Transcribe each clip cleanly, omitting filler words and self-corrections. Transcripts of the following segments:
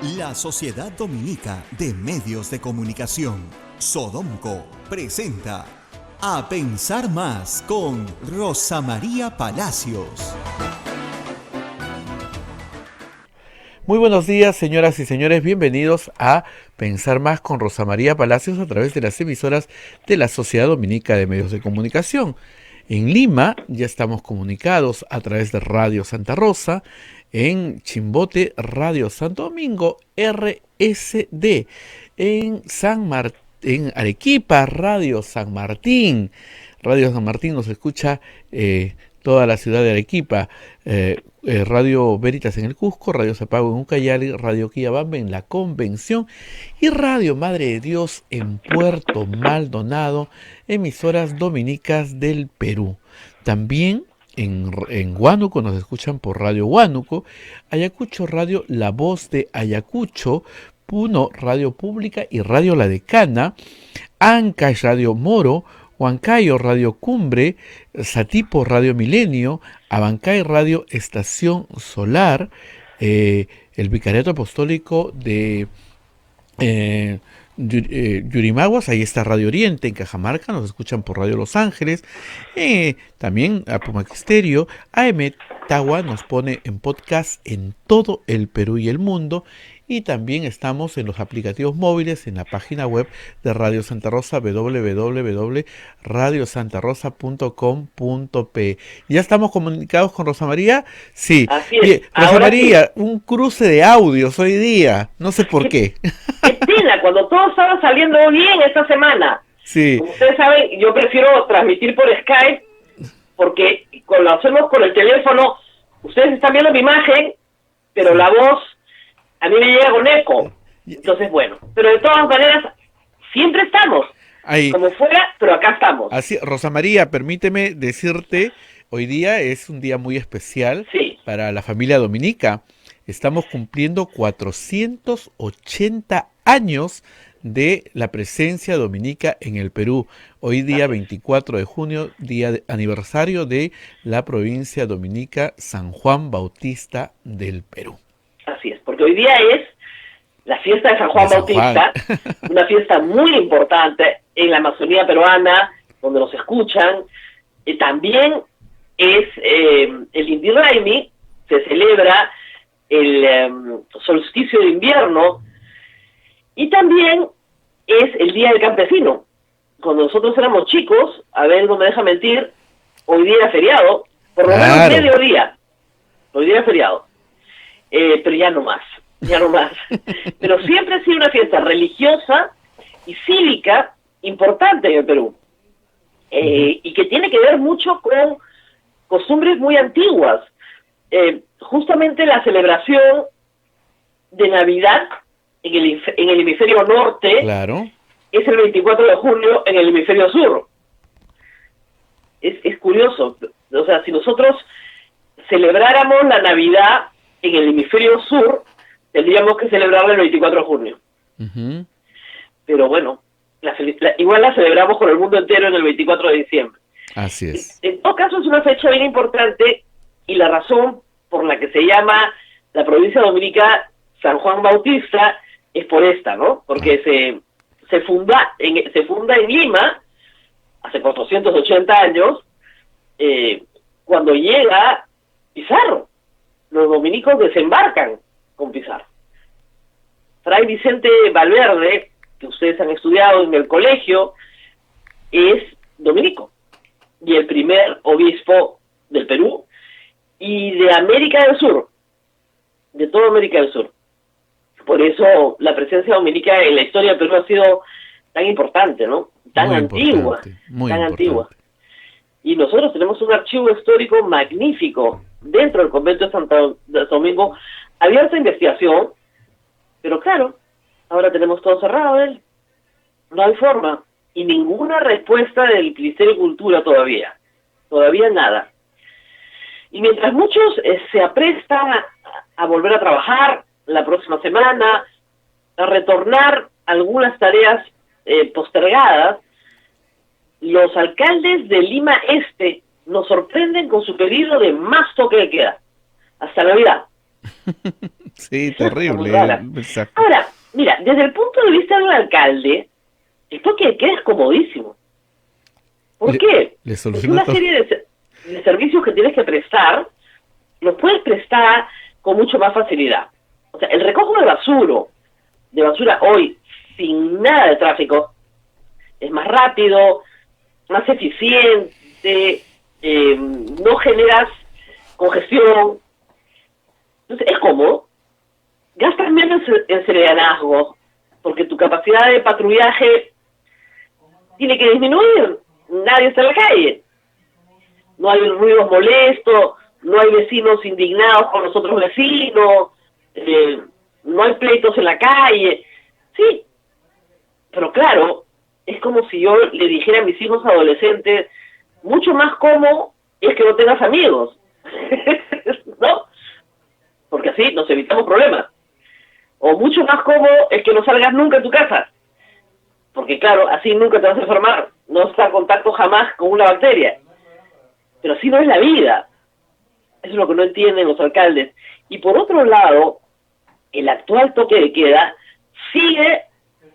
La Sociedad Dominica de Medios de Comunicación, Sodomco, presenta A Pensar Más con Rosa María Palacios. Muy buenos días, señoras y señores, bienvenidos a Pensar Más con Rosa María Palacios a través de las emisoras de la Sociedad Dominica de Medios de Comunicación. En Lima ya estamos comunicados a través de Radio Santa Rosa, en Chimbote, Radio Santo Domingo, RSD, en Arequipa, Radio San Martín. Radio San Martín nos escucha toda la ciudad de Arequipa, Radio Veritas en el Cusco, Radio Sapago en Ucayali, Radio Quillabamba en La Convención y Radio Madre de Dios en Puerto Maldonado, emisoras dominicas del Perú. También en Huánuco nos escuchan por Radio Huánuco, Ayacucho Radio La Voz de Ayacucho, Puno Radio Pública y Radio La Decana, Ancash Radio Moro, Huancayo Radio Cumbre, Satipo Radio Milenio, Abancay Radio Estación Solar, el Vicariato Apostólico de Yurimaguas, ahí está Radio Oriente, en Cajamarca nos escuchan por Radio Los Ángeles, también a Pumaquisterio, AM Tagua nos pone en podcast en todo el Perú y el mundo, y también estamos en los aplicativos móviles en la página web de Radio Santa Rosa, www.radiosantarosa.com.pe. ¿Ya estamos comunicados con Rosa María? Sí. Así es. Bien, Rosa Ahora María, sí. un cruce de audios hoy día, no sé por qué. Qué pena, cuando todo estaba saliendo bien esta semana. Sí, Como ustedes saben, yo prefiero transmitir por Skype, porque cuando lo hacemos con el teléfono, ustedes están viendo mi imagen, pero la voz a mí me llega con eco. Entonces, bueno, pero de todas maneras, siempre estamos, ahí. como fuera, pero acá estamos. Así, Rosa María, permíteme decirte, hoy día es un día muy especial Sí. para la familia dominica. Estamos cumpliendo 480 años de la presencia dominica en el Perú. Hoy día 24 de junio, día de aniversario de la provincia dominica San Juan Bautista del Perú. Así es, porque hoy día es la fiesta de San Juan De San Bautista, una fiesta muy importante en la Amazonía peruana, donde nos escuchan. También es el Inti Raymi, se celebra el solsticio de invierno, y también es el Día del Campesino. Cuando nosotros éramos chicos, a ver, no me deja mentir, hoy día era feriado, por lo menos Claro. mediodía, hoy día es feriado. Pero ya no más. Pero siempre ha sido una fiesta religiosa y cívica importante en el Perú, y que tiene que ver mucho con costumbres muy antiguas. Justamente la celebración de Navidad en el hemisferio norte, Claro. es el 24 de junio en el hemisferio sur. Es curioso, o sea, si nosotros celebráramos la Navidad en el hemisferio sur, tendríamos que celebrarla el 24 de junio. Ujú. Pero bueno, igual la celebramos con el mundo entero en el 24 de diciembre. Así es. En todo caso, es una fecha bien importante, y la razón por la que se llama la provincia dominica San Juan Bautista es por esta, ¿no? Porque se funda en Lima hace 480 años, cuando llega Pizarro. Los dominicos desembarcan con Pizarro. Fray Vicente Valverde, que ustedes han estudiado en el colegio, es dominico y el primer obispo del Perú y de América del Sur, de toda América del Sur. Por eso la presencia dominica en la historia del Perú ha sido tan importante, ¿no? Tan Muy antigua, importante, muy tan importante. antigua. Y nosotros tenemos un archivo histórico magnífico dentro del convento de Santo Domingo, abierto a investigación, pero claro, ahora tenemos todo cerrado, no hay forma, y ninguna respuesta del Ministerio de Cultura todavía nada. Y mientras muchos se aprestan a volver a trabajar la próxima semana, a retornar algunas tareas postergadas, los alcaldes de Lima Este nos sorprenden con su pedido de más toque de queda, hasta Navidad. Sí, Es una cosa muy terrible. rara. Exacto. Ahora, mira, desde el punto de vista de un alcalde, esto que queda comodísimo. ¿Por Le, qué? le Porque soluciona una todo. serie de servicios que tienes que prestar, los puedes prestar con mucho más facilidad. O sea, el recojo de basura hoy, sin nada de tráfico, es más rápido, más eficiente, no generas congestión, entonces es cómodo, gastas menos en serenazgo, porque tu capacidad de patrullaje tiene que disminuir, nadie está en la calle, no hay ruidos molestos, no hay vecinos indignados con los otros vecinos, no hay pleitos en la calle, sí, pero claro, es como si yo le dijera a mis hijos adolescentes, mucho más cómodo es que no tengas amigos, ¿no? Porque así nos evitamos problemas. O mucho más cómodo es que no salgas nunca de tu casa, porque claro, así nunca te vas a enfermar, no estás en contacto jamás con una bacteria. Pero así no es la vida. Eso es lo que no entienden los alcaldes. Y por otro lado, el actual toque de queda sigue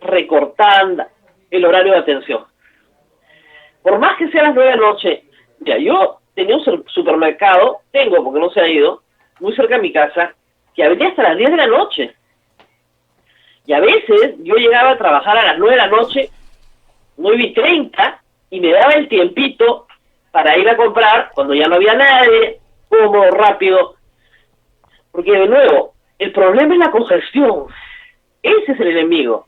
recortando el horario de atención. Por más que sea a las 9 de la noche, ya yo tenía un supermercado, tengo porque no se ha ido, muy cerca de mi casa, que abría hasta las 10 de la noche. Y a veces yo llegaba a trabajar a las 9 de la noche, 9:30, y me daba el tiempito para ir a comprar cuando ya no había nadie, cómodo, rápido. Porque de nuevo, el problema es la congestión. Ese es el enemigo.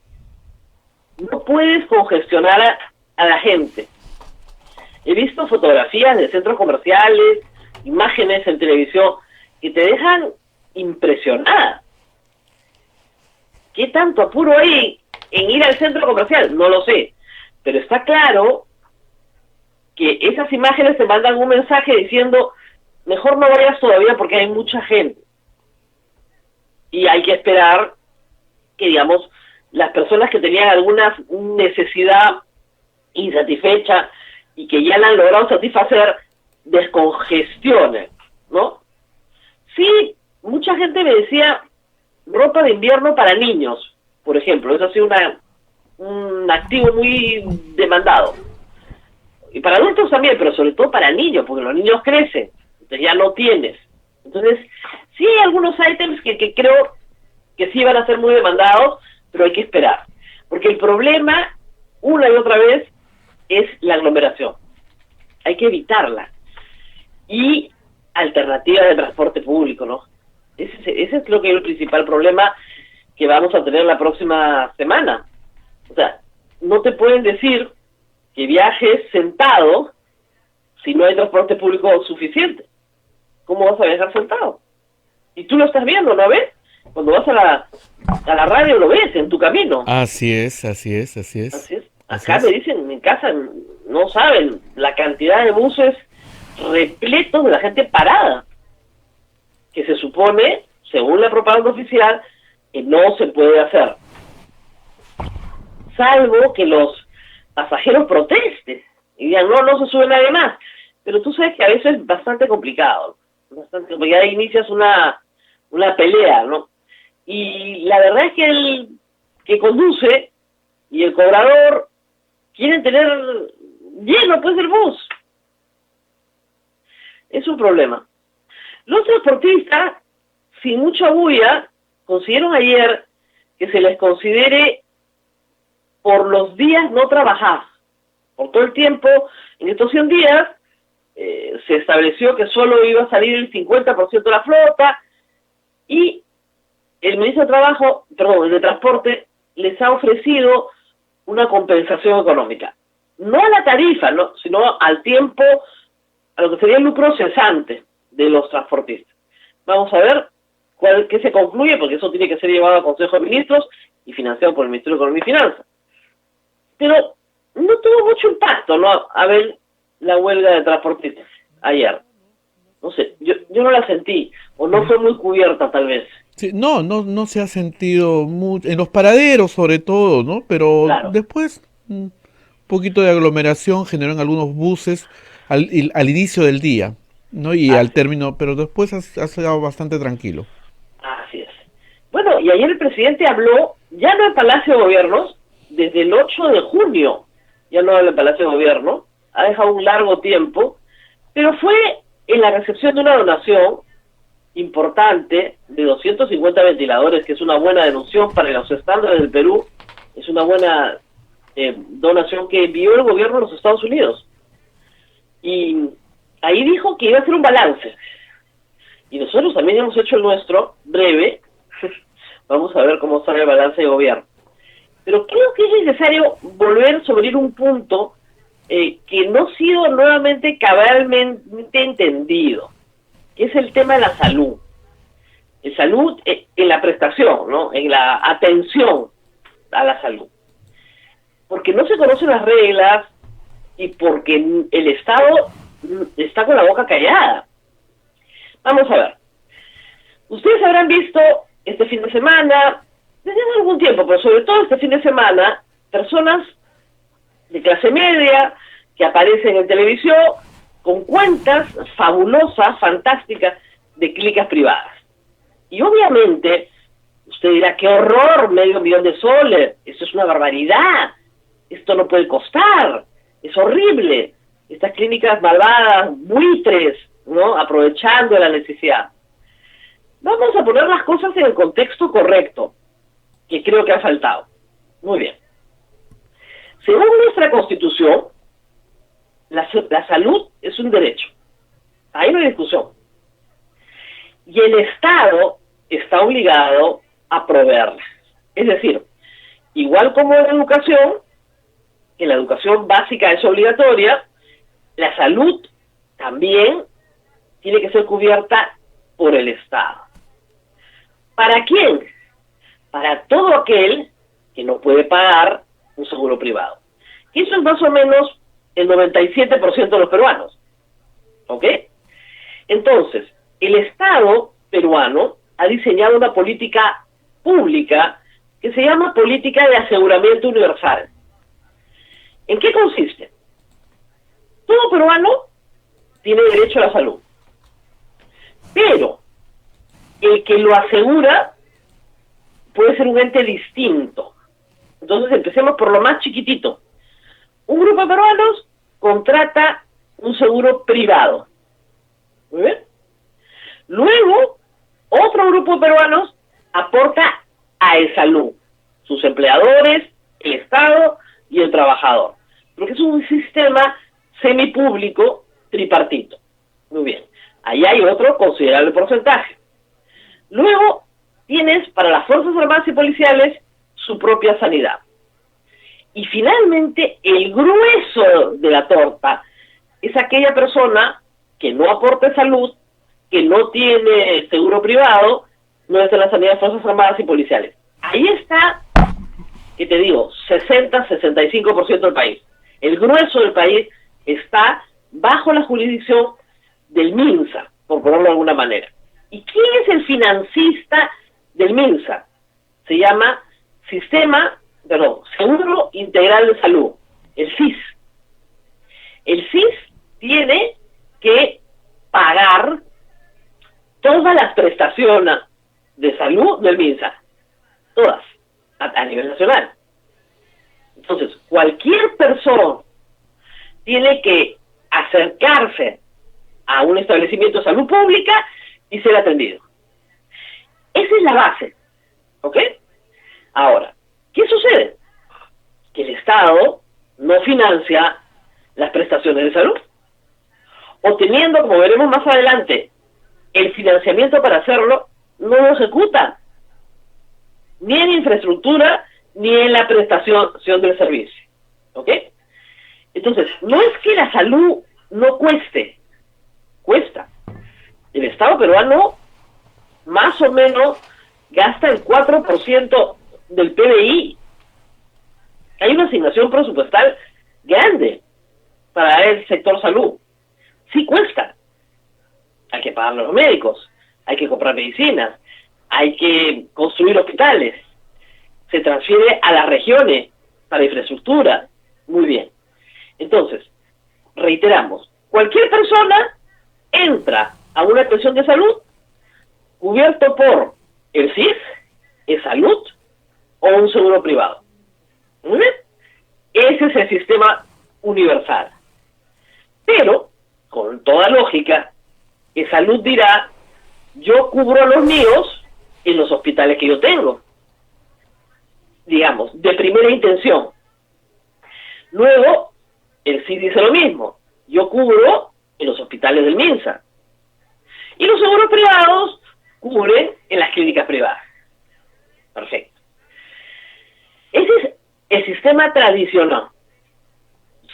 No puedes congestionar a la gente. He visto fotografías de centros comerciales, imágenes en televisión, que te dejan impresionada. ¿Qué tanto apuro hay en ir al centro comercial? No lo sé. Pero está claro que esas imágenes te mandan un mensaje diciendo, mejor no vayas todavía porque hay mucha gente. Y hay que esperar que, digamos, las personas que tenían alguna necesidad insatisfecha y que ya la han logrado satisfacer, descongestionen, ¿no? Sí, mucha gente me decía ropa de invierno para niños, por ejemplo. Eso ha sido un activo muy demandado. Y para adultos también, pero sobre todo para niños, porque los niños crecen, entonces ya no tienes. Entonces, sí hay algunos ítems que creo que sí van a ser muy demandados, pero hay que esperar. Porque el problema, una y otra vez, es la aglomeración. Hay que evitarla. Y alternativas de transporte público, ¿no? Ese es creo que el principal problema que vamos a tener la próxima semana. O sea, no te pueden decir que viajes sentado si no hay transporte público suficiente. ¿Cómo vas a viajar sentado? Y tú lo estás viendo, ¿no ves? Cuando vas a la radio lo ves en tu camino. Así es, así es, así es. Así es. Así Acá es. me dicen en casa, no saben la cantidad de buses repletos de la gente parada, que se supone, según la propaganda oficial, que no se puede hacer. Salvo que los pasajeros protesten y digan, no se sube nadie más. Pero tú sabes que a veces es bastante complicado, porque ya inicias una pelea, ¿no? Y la verdad es que el que conduce y el cobrador quieren tener lleno pues el bus. Es un problema. Los transportistas, sin mucha bulla, consiguieron ayer que se les considere por los días no trabajados. Por todo el tiempo, en estos 100 días, se estableció que solo iba a salir el 50% de la flota y el ministro de Transporte les ha ofrecido una compensación económica. No a la tarifa, ¿no?, sino al tiempo, a lo que sería el lucro cesante de los transportistas. Vamos a ver qué se concluye, porque eso tiene que ser llevado al Consejo de Ministros y financiado por el Ministerio de Economía y Finanzas. Pero no tuvo mucho impacto, ¿no?, a ver la huelga de transportistas ayer. No sé, yo no la sentí, o no fue muy cubierta tal vez. Sí, no se ha sentido mucho, en los paraderos sobre todo, ¿no? Pero Claro. después un poquito de aglomeración generó en algunos buses al inicio del día, ¿no? Y al término, pero después ha sido bastante tranquilo. Bueno, y ayer el presidente habló, ya no en Palacio de Gobiernos, desde el 8 de junio, ya no habla en Palacio de Gobierno, ha dejado un largo tiempo, pero fue en la recepción de una donación importante de 250 ventiladores, que es una buena denuncia para los estándares del Perú, es una buena donación que envió el gobierno de los Estados Unidos. Y ahí dijo que iba a hacer un balance. Y nosotros también hemos hecho el nuestro, breve. Vamos a ver cómo sale el balance de gobierno. Pero creo que es necesario volver sobre un punto que no ha sido nuevamente cabalmente entendido, que es el tema de la salud. La salud en la prestación, ¿no? En la atención a la salud. Porque no se conocen las reglas y porque el Estado está con la boca callada. Vamos a ver. Ustedes habrán visto este fin de semana, desde hace algún tiempo, pero sobre todo este fin de semana, personas de clase media que aparecen en televisión con cuentas fabulosas, fantásticas, de clínicas privadas. Y obviamente, usted dirá, ¡qué horror! $500,000 eso es una barbaridad, esto no puede costar, es horrible. Estas clínicas malvadas, buitres, ¿no? Aprovechando la necesidad. Vamos a poner las cosas en el contexto correcto, que creo que ha faltado. Muy bien. Según nuestra Constitución, la salud es un derecho. Ahí no hay discusión. Y el Estado está obligado a proveerla. Es decir, igual como en la educación, que la educación básica es obligatoria, la salud también tiene que ser cubierta por el Estado. ¿Para quién? Para todo aquel que no puede pagar un seguro privado. Y eso es más o menos el 97% de los peruanos. ¿Ok? Entonces, el Estado peruano ha diseñado una política pública que se llama Política de Aseguramiento Universal. ¿En qué consiste? Todo peruano tiene derecho a la salud. Pero el que lo asegura puede ser un ente distinto. Entonces empecemos por lo más chiquitito. Un grupo de peruanos contrata un seguro privado. ¿Muy bien? Luego, otro grupo de peruanos aporta a E-Salud, sus empleadores, el Estado y el trabajador. Porque es un sistema semipúblico tripartito. Muy bien. Ahí hay otro considerable porcentaje. Luego, tienes para las Fuerzas Armadas y Policiales su propia sanidad. Y finalmente, el grueso de la torta es aquella persona que no aporta salud, que no tiene seguro privado, no es de la sanidad de Fuerzas Armadas y Policiales. Ahí está, que te digo, 60-65% del país. El grueso del país está bajo la jurisdicción del MINSA, por ponerlo de alguna manera. ¿Y quién es el financista del MINSA? Se llama Seguro Integral de Salud, el SIS. El SIS tiene que pagar todas las prestaciones de salud del MINSA, todas, a nivel nacional. Entonces, cualquier persona tiene que acercarse a un establecimiento de salud pública y ser atendido. Esa es la base, ¿ok? Ahora, ¿qué sucede? Que el Estado no financia las prestaciones de salud. O teniendo, como veremos más adelante, el financiamiento para hacerlo, no lo ejecuta. Ni en infraestructura, ni en la prestación del servicio. ¿Ok? Entonces, no es que la salud no cueste. Cuesta. El Estado peruano más o menos gasta el 4% del PBI. Hay una asignación presupuestal grande para el sector salud. Sí cuesta. Hay que pagarle a los médicos, hay que comprar medicinas, hay que construir hospitales, se transfiere a las regiones para infraestructura. Muy bien. Entonces, reiteramos, cualquier persona entra a una atención de salud cubierto por el SIS seguro privado. ¿Muy bien? Ese es el sistema universal. Pero, con toda lógica, Salud dirá, yo cubro a los míos en los hospitales que yo tengo. Digamos, de primera intención. Luego, el CID dice lo mismo. Yo cubro en los hospitales del MINSA. Y los seguros privados cubren en las clínicas privadas. Perfecto. Ese es el sistema tradicional.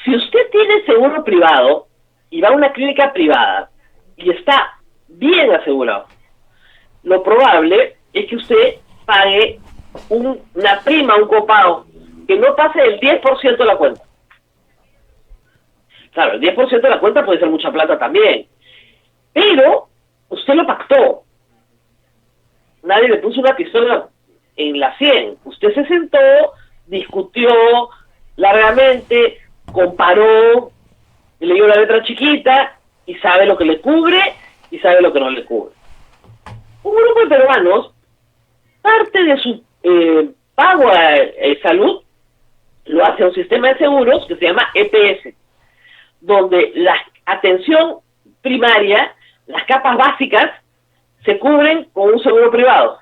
Si usted tiene seguro privado y va a una clínica privada y está bien asegurado, lo probable es que usted pague una prima, un copago, que no pase del 10% de la cuenta. Claro, el 10% de la cuenta puede ser mucha plata también, pero usted lo pactó. Nadie le puso una pistola en la 100. Usted se sentó, discutió largamente, comparó, leyó la letra chiquita y sabe lo que le cubre y sabe lo que no le cubre. Un grupo de peruanos, parte de su pago a salud lo hace a un sistema de seguros que se llama EPS, donde la atención primaria, las capas básicas, se cubren con un seguro privado.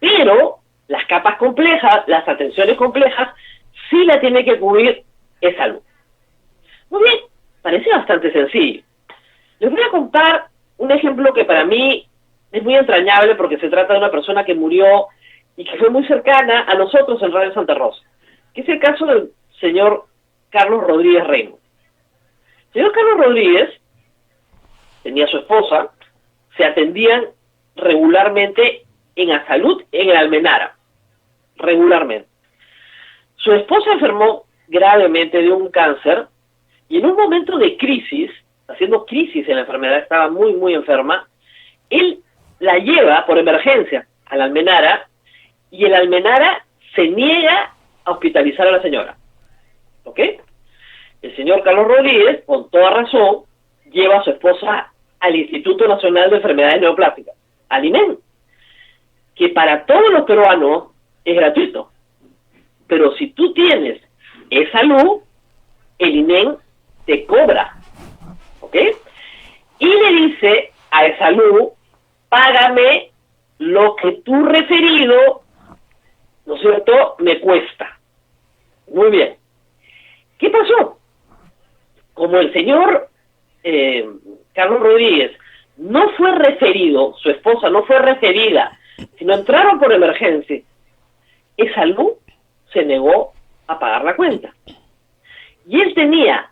Pero las capas complejas, las atenciones complejas, sí la tiene que cubrir salud. Muy bien, parece bastante sencillo. Les voy a contar un ejemplo que para mí es muy entrañable porque se trata de una persona que murió y que fue muy cercana a nosotros en Radio Santa Rosa, que es el caso del señor Carlos Rodríguez Reino. El señor Carlos Rodríguez tenía a su esposa, se atendían regularmente en Asalud, en el Almenara, regularmente. Su esposa enfermó gravemente de un cáncer y en un momento de crisis, haciendo crisis en la enfermedad, estaba muy, muy enferma, él la lleva por emergencia al Almenara y el Almenara se niega a hospitalizar a la señora. ¿Ok? El señor Carlos Rodríguez, con toda razón, lleva a su esposa al Instituto Nacional de Enfermedades Neoplásicas, al INEN, que para todos los peruanos es gratuito. Pero si tú tienes salud, el INEN te cobra. ¿Ok? Y le dice a salud, págame lo que tu referido, ¿no es cierto?, me cuesta. Muy bien. ¿Qué pasó? Como el señor Carlos Rodríguez no fue referido, su esposa no fue referida, sino entraron por emergencia, salud se negó a pagar la cuenta. Y él tenía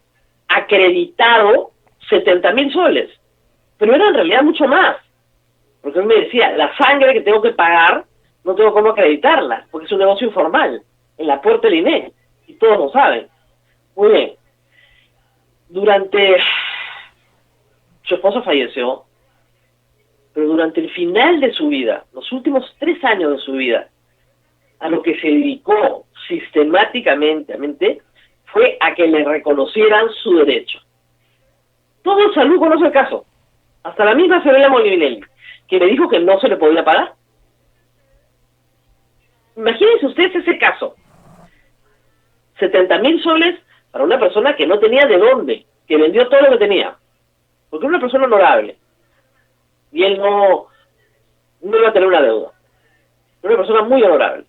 acreditado 70.000 soles, pero era en realidad mucho más, porque él me decía, la sangre que tengo que pagar, no tengo cómo acreditarla, porque es un negocio informal, en la puerta del INE, y todos lo saben. Muy bien. Su esposa falleció, pero durante el final de su vida, los últimos 3 años de su vida, a lo que se dedicó sistemáticamente fue a que le reconocieran su derecho. Todo el salud conoce el caso, hasta la misma Fiorella Molinelli, que le dijo que no se le podía pagar. Imagínense ustedes ese caso, 70.000 soles para una persona que no tenía de dónde, que vendió todo lo que tenía, porque era una persona honorable, y él no iba a tener una deuda, era una persona muy honorable.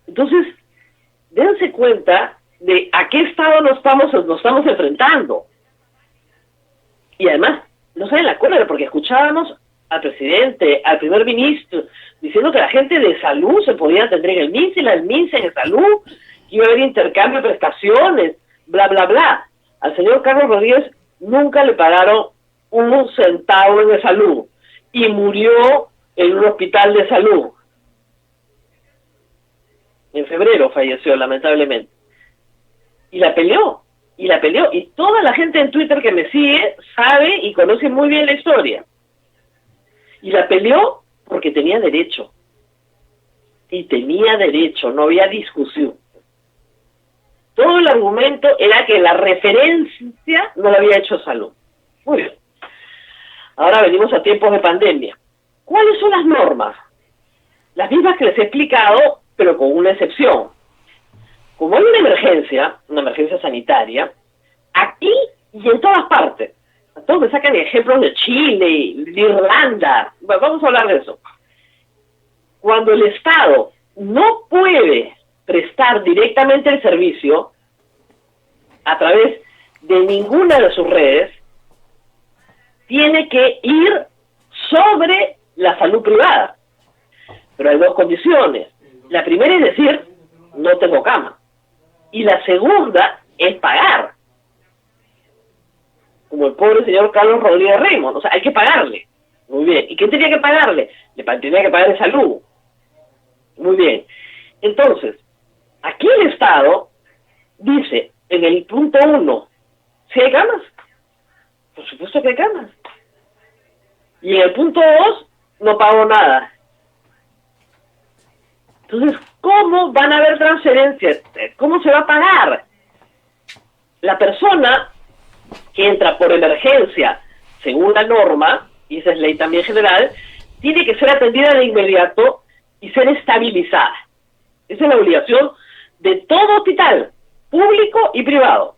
Entonces, dense cuenta de a qué estado nos estamos enfrentando. Y además, no saben la cólera, porque escuchábamos al presidente, al primer ministro, diciendo que la gente de salud se podía atender en el MINSA y el MINSA en salud, que iba a haber intercambio de prestaciones, bla, bla, bla. Al señor Carlos Rodríguez nunca le pagaron un centavo de salud y murió en un hospital de salud. En febrero falleció, lamentablemente. Y la peleó. Y toda la gente en Twitter que me sigue sabe y conoce muy bien la historia. Y la peleó porque tenía derecho. Y tenía derecho, no había discusión. Todo el argumento era que la referencia no la había hecho salud. Muy bien. Ahora venimos a tiempos de pandemia. ¿Cuáles son las normas? Las mismas que les he explicado, pero con una excepción. Como hay una emergencia sanitaria, aquí y en todas partes, todos me sacan ejemplos de Chile, de Irlanda, bueno, vamos a hablar de eso. Cuando el Estado no puede prestar directamente el servicio a través de ninguna de sus redes, tiene que ir sobre la salud privada. Pero hay dos condiciones. La primera es decir, no tengo cama. Y la segunda es pagar. Como el pobre señor Carlos Rodríguez Raymond. O sea, hay que pagarle. Muy bien. ¿Y quién tenía que pagarle? Le tenía que pagar de salud. Muy bien. Entonces, aquí el Estado dice, en el punto 1, ¿sí hay camas? Por supuesto que hay camas. Y en el punto 2, no pago nada. Entonces, ¿cómo van a haber transferencias? ¿Cómo se va a pagar? La persona que entra por emergencia, según la norma, y esa es ley también general, tiene que ser atendida de inmediato y ser estabilizada. Esa es la obligación de todo hospital, público y privado.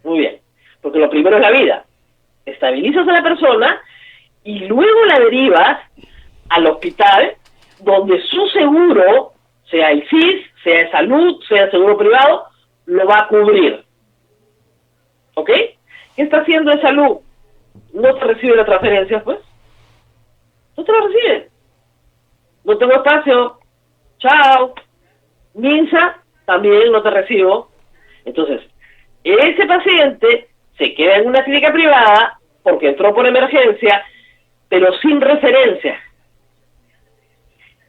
Muy bien, porque lo primero es la vida. Estabilizas a la persona y luego la derivas al hospital donde su seguro, sea el SIS, sea de salud, sea de seguro privado, lo va a cubrir. ¿Ok? ¿Qué está haciendo de salud? ¿No te recibe la transferencia, pues? No te la recibe. No tengo espacio. Chao. MINSA, también no te recibo. Entonces, ese paciente se queda en una clínica privada porque entró por emergencia, pero sin referencia.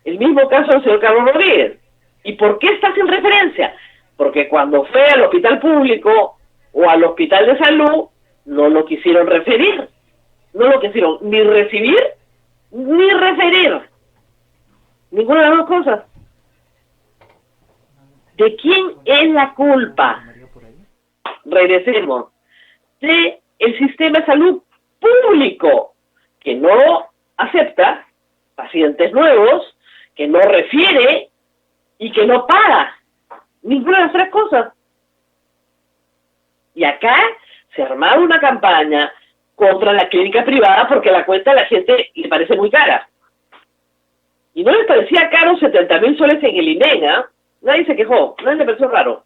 El mismo caso del señor Carlos Rodríguez. ¿Y por qué está sin referencia? Porque cuando fue al hospital público o al hospital de salud, no lo quisieron referir. No lo quisieron ni recibir ni referir. Ninguna de las dos cosas. ¿De quién es la culpa? Regresemos. De el sistema de salud público, que no acepta pacientes nuevos, que no refiere y que no paga. Ninguna de las tres cosas. Y acá se ha armado una campaña contra la clínica privada porque la cuenta a la gente le parece muy cara. Y no les parecía caro 70.000 soles en el INEN, ¿eh? Nadie se quejó, nadie le pareció raro.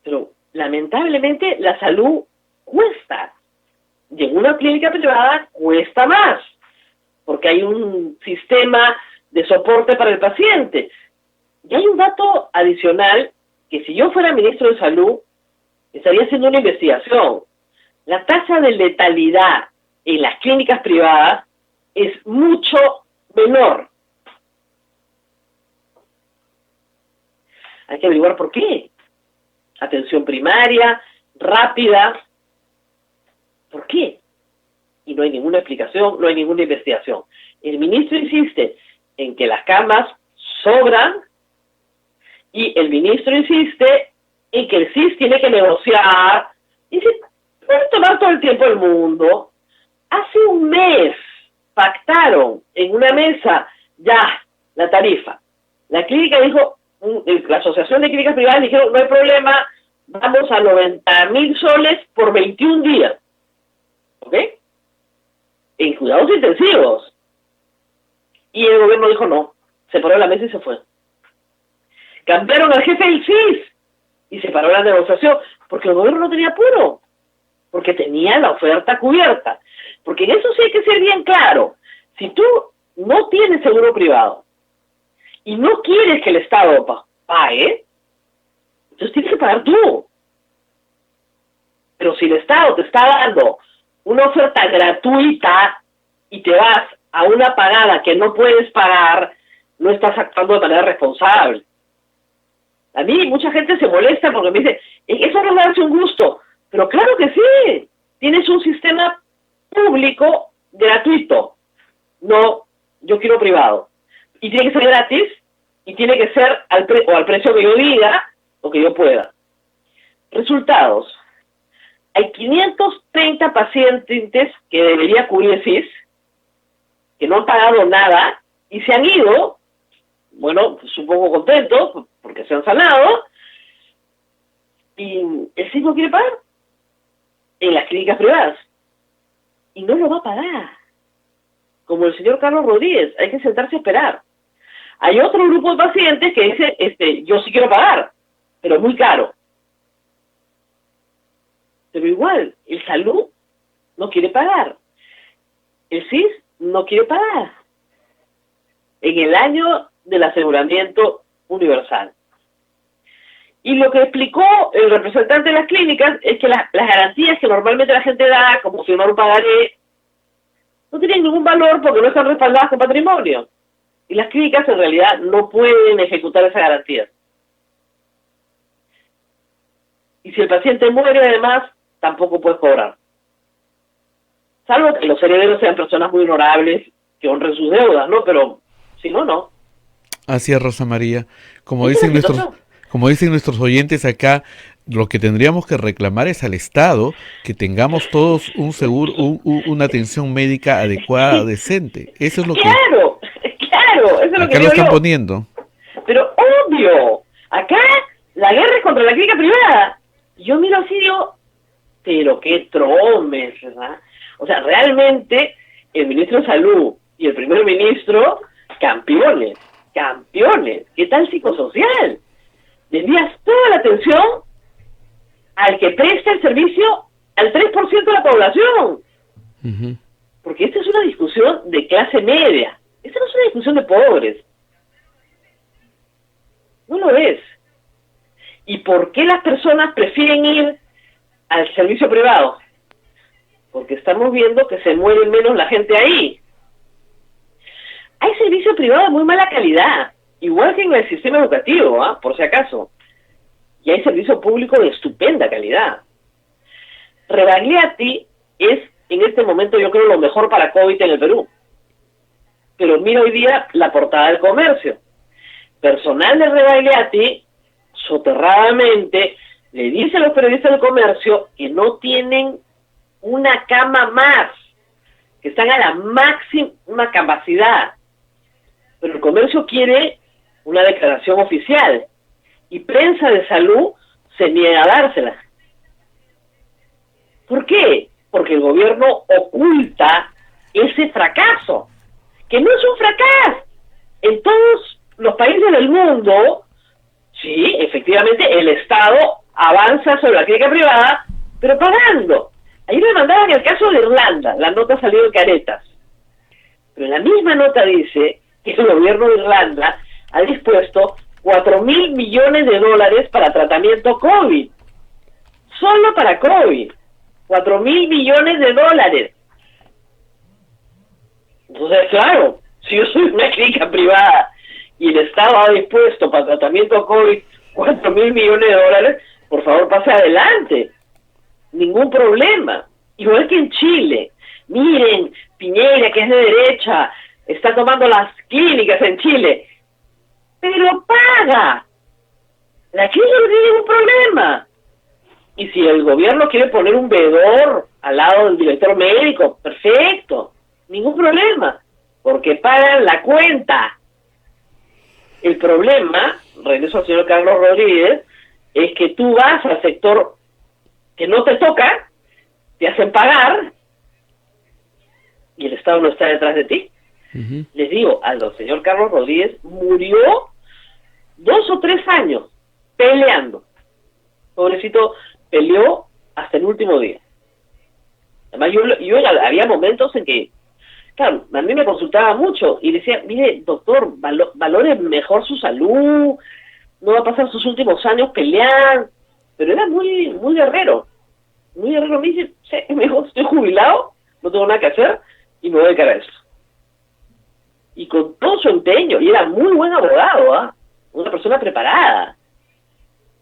Pero lamentablemente la salud cuesta. Y en una clínica privada cuesta más, porque hay un sistema de soporte para el paciente. Y hay un dato adicional que si yo fuera ministro de Salud, estaría haciendo una investigación. La tasa de letalidad en las clínicas privadas es mucho menor. Hay que averiguar por qué. Atención primaria, rápida. ¿Por qué? Y no hay ninguna explicación, no hay ninguna investigación. El ministro insiste en que las camas sobran y el ministro insiste en que el SIS tiene que negociar. Y se puede tomar todo el tiempo del mundo. Hace un mes pactaron en una mesa ya la tarifa. La clínica dijo, la Asociación de Clínicas Privadas dijeron, no hay problema, vamos a 90.000 soles por 21 días. ¿Ok? En cuidados intensivos. Y el gobierno dijo no, se paró la mesa y se fue. Cambiaron al jefe del SIS y se paró la negociación, porque el gobierno no tenía apuro, porque tenía la oferta cubierta. Porque en eso sí hay que ser bien claro. Si tú no tienes seguro privado y no quieres que el Estado pague, entonces tienes que pagar tú. Pero si el Estado te está dando una oferta gratuita y te vas a una pagada que no puedes pagar, no estás actuando de manera responsable. A mí mucha gente se molesta porque me dice, eso no es darse un gusto. Pero claro que sí, tienes un sistema público gratuito. No, yo quiero privado. Y tiene que ser gratis y tiene que ser al precio que yo diga o que yo pueda. Resultados. Hay 530 pacientes que debería cubrir el SIS, que no han pagado nada y se han ido bueno, supongo contentos porque se han sanado, y el CIS no quiere pagar en las clínicas privadas. Y no lo va a pagar. Como el señor Carlos Rodríguez, hay que sentarse a esperar. Hay otro grupo de pacientes que dice, yo sí quiero pagar, pero muy caro. Pero igual, el salud no quiere pagar. El CIS no quiere pagar. En el año del aseguramiento universal. Y lo que explicó el representante de las clínicas es que las garantías que normalmente la gente da, como firmar un pagaré, no tienen ningún valor porque no están respaldadas con patrimonio. Y las clínicas en realidad no pueden ejecutar esas garantías. Y si el paciente muere además, tampoco puede cobrar. Salvo que los herederos sean personas muy honorables que honren sus deudas, ¿no? Pero si no, no. Así es, Rosa María. Como dicen nuestros oyentes acá, lo que tendríamos que reclamar es al Estado que tengamos todos un seguro, una atención médica adecuada, decente. Eso es lo claro, eso es lo acá que lo están yo. poniendo. Pero obvio, acá la guerra es contra la clínica privada. Yo miro así y digo, pero qué tromes, ¿verdad? O sea, realmente el ministro de Salud y el primer ministro, campeones. ¿Qué tal psicosocial? Desvías toda la atención al que presta el servicio al 3% de la población. Uh-huh. Porque esta es una discusión de clase media. Esta no es una discusión de pobres. No lo es. ¿Y por qué las personas prefieren ir al servicio privado? Porque estamos viendo que se muere menos la gente ahí. Hay servicio privado de muy mala calidad, igual que en el sistema educativo, por si acaso. Y hay servicio público de estupenda calidad. Rebagliati es, en este momento, yo creo, lo mejor para COVID en el Perú. Pero mira hoy día la portada del Comercio. Personal de Rebagliati, soterradamente, le dice a los periodistas del Comercio que no tienen una cama más, que están a la máxima capacidad. Pero el Comercio quiere una declaración oficial y Prensa de Salud se niega a dársela. ¿Por qué? Porque el gobierno oculta ese fracaso, que no es un fracaso. En todos los países del mundo, sí, efectivamente, el Estado avanza sobre la clínica privada, pero pagando. Ahí me mandaban el caso de Irlanda, la nota salió en Caretas. Pero la misma nota dice que el gobierno de Irlanda ha dispuesto $4.000 millones para tratamiento COVID. Solo para COVID. $4.000 millones. Entonces, claro, si yo soy una clínica privada y el Estado ha dispuesto para tratamiento COVID $4.000 millones, por favor pase adelante. Ningún problema. Igual que en Chile. Miren, Piñera, que es de derecha, está tomando las clínicas en Chile. Pero paga. La clínica no tiene ningún problema. Y si el gobierno quiere poner un veedor al lado del director médico, perfecto. Ningún problema. Porque pagan la cuenta. El problema, regreso al señor Carlos Rodríguez, es que tú vas al sector que no te toca, te hacen pagar y el Estado no está detrás de ti. Uh-huh. Les digo, al señor Carlos Rodríguez murió 2 o 3 años peleando. Pobrecito, peleó hasta el último día. Además, yo había momentos en que, claro, a mí me consultaba mucho y decía, mire, doctor, valore mejor su salud, no va a pasar sus últimos años peleando. Pero era muy guerrero. Muy guerrero. Me dice, me dijo, estoy jubilado, no tengo nada que hacer y me voy a dedicar a eso. Y con todo su empeño, y era muy buen abogado, una persona preparada.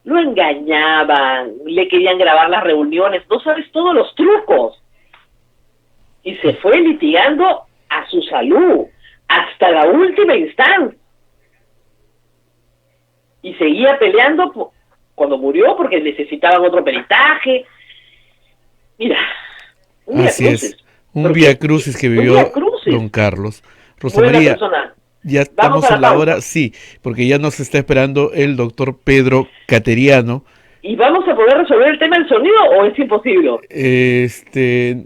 Lo engañaban, le querían grabar las reuniones, no sabes todos los trucos. Y se fue litigando a su salud, hasta la última instancia. Y seguía peleando cuando murió porque necesitaban otro peritaje. Mira, un Así viacrucis. es, un viacrucis que vivió don Carlos. Rosa Buena María, persona. Ya Vamos estamos a en la la pausa. hora, sí, porque ya nos está esperando el doctor Pedro Cateriano. ¿Y vamos a poder resolver el tema del sonido o es imposible?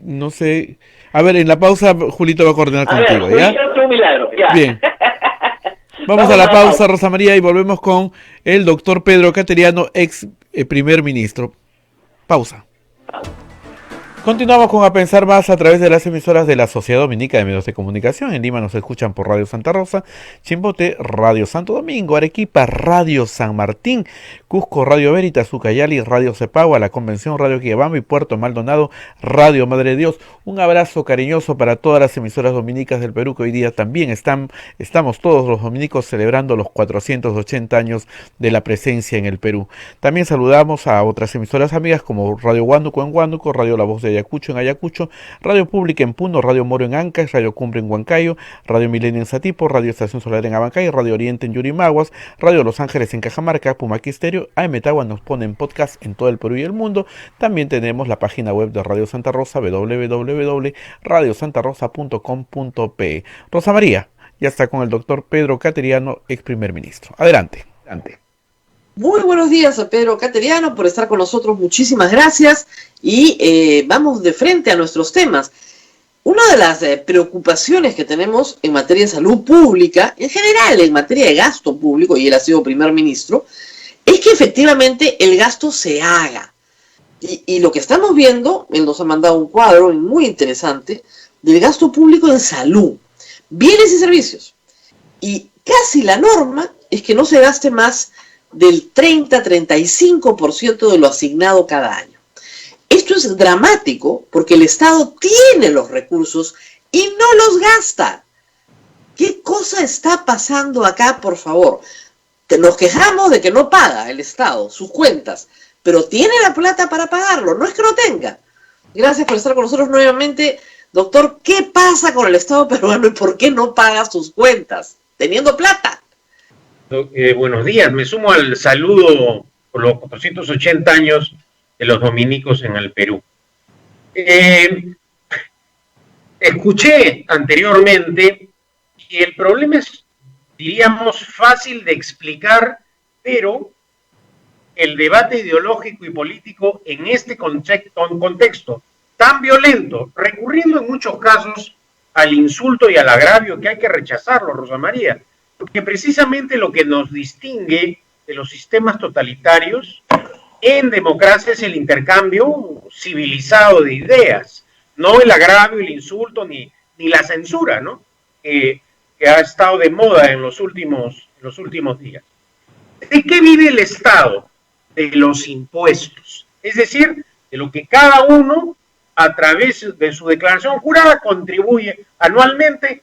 No sé. A ver, en la pausa Julito va a coordinar A ver, contigo, ¿ya? Julián, un milagro, ya. Bien. Vamos a Vamos a la la pausa, pausa. Rosa María, y volvemos con el doctor Pedro Cateriano, ex primer ministro. Pausa. Continuamos con A Pensar Más a través de las emisoras de la Sociedad Dominica de Medios de Comunicación. En Lima nos escuchan por Radio Santa Rosa, Chimbote, Radio Santo Domingo, Arequipa, Radio San Martín, Cusco, Radio Veritas, Ucayali, Radio Cepagua, La Convención, Radio Quillabamba y Puerto Maldonado, Radio Madre de Dios. Un abrazo cariñoso para todas las emisoras dominicas del Perú, que hoy día también estamos todos los dominicos celebrando los 480 años de la presencia en el Perú. También saludamos a otras emisoras amigas como Radio Huánuco en Huánuco, Radio La Voz de Ayacucho en Ayacucho, Radio Pública en Puno, Radio Moro en Ancash, Radio Cumbre en Huancayo, Radio Milenio en Satipo, Radio Estación Solar en Abancay, Radio Oriente en Yurimaguas, Radio Los Ángeles en Cajamarca, Pumaquí Estéreo, AM Tagua nos pone en podcast en todo el Perú y el mundo. También tenemos la página web de Radio Santa Rosa, www.radiosantarosa.com.pe. Rosa María ya está con el doctor Pedro Cateriano, ex primer ministro. Adelante. Muy buenos días a Pedro Cateriano por estar con nosotros, muchísimas gracias y vamos de frente a nuestros temas. Una de las preocupaciones que tenemos en materia de salud pública, en general en materia de gasto público, y él ha sido primer ministro, es que efectivamente el gasto se haga. Y lo que estamos viendo, él nos ha mandado un cuadro muy interesante del gasto público en salud, bienes y servicios. Y casi la norma es que no se gaste más del 30-35% de lo asignado cada año. Esto es dramático porque el Estado tiene los recursos y no los gasta. ¿Qué cosa está pasando acá, por favor? Nos quejamos de que no paga el Estado sus cuentas, pero tiene la plata para pagarlo, no es que no tenga. Gracias por estar con nosotros nuevamente. Doctor, ¿qué pasa con el Estado peruano y por qué no paga sus cuentas, teniendo plata? Buenos días, me sumo al saludo por los 480 años de los dominicos en el Perú. Escuché anteriormente que el problema es, diríamos, fácil de explicar, pero el debate ideológico y político en este contexto tan violento, recurriendo en muchos casos al insulto y al agravio, que hay que rechazarlo, Rosa María, porque precisamente lo que nos distingue de los sistemas totalitarios en democracia es el intercambio civilizado de ideas, no el agravio, el insulto, ni la censura, ¿no? Que ha estado de moda en los últimos días. ¿De qué vive el Estado? De los impuestos, es decir, de lo que cada uno, a través de su declaración jurada, contribuye anualmente.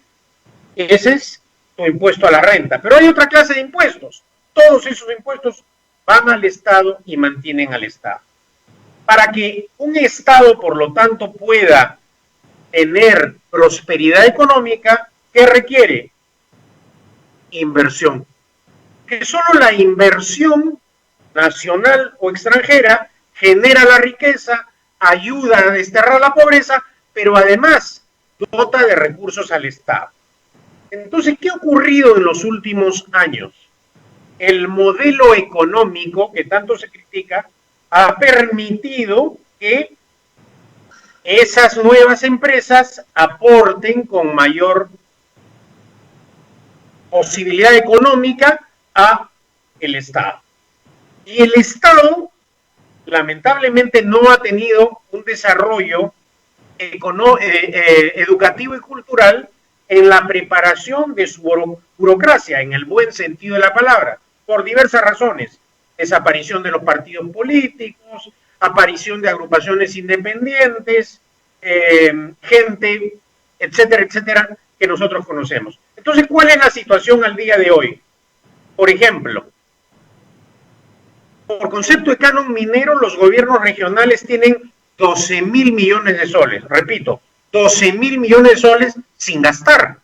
Ese es tu impuesto a la renta. Pero hay otra clase de impuestos. Todos esos impuestos van al Estado y mantienen al Estado. Para que un Estado, por lo tanto, pueda tener prosperidad económica, ¿qué requiere? Inversión. Que solo la inversión nacional o extranjera genera la riqueza, ayuda a desterrar la pobreza, pero además dota de recursos al Estado. Entonces, ¿qué ha ocurrido en los últimos años? El modelo económico que tanto se critica ha permitido que esas nuevas empresas aporten con mayor posibilidad económica a el Estado. Y el Estado, lamentablemente, no ha tenido un desarrollo educativo y cultural en la preparación de su burocracia, en el buen sentido de la palabra, por diversas razones. Desaparición de los partidos políticos, aparición de agrupaciones independientes, gente, etcétera, etcétera, que nosotros conocemos. Entonces, ¿cuál es la situación al día de hoy? Por ejemplo, por concepto de canon minero, los gobiernos regionales tienen 12.000 millones de soles. Repito, 12.000 millones de soles sin gastar.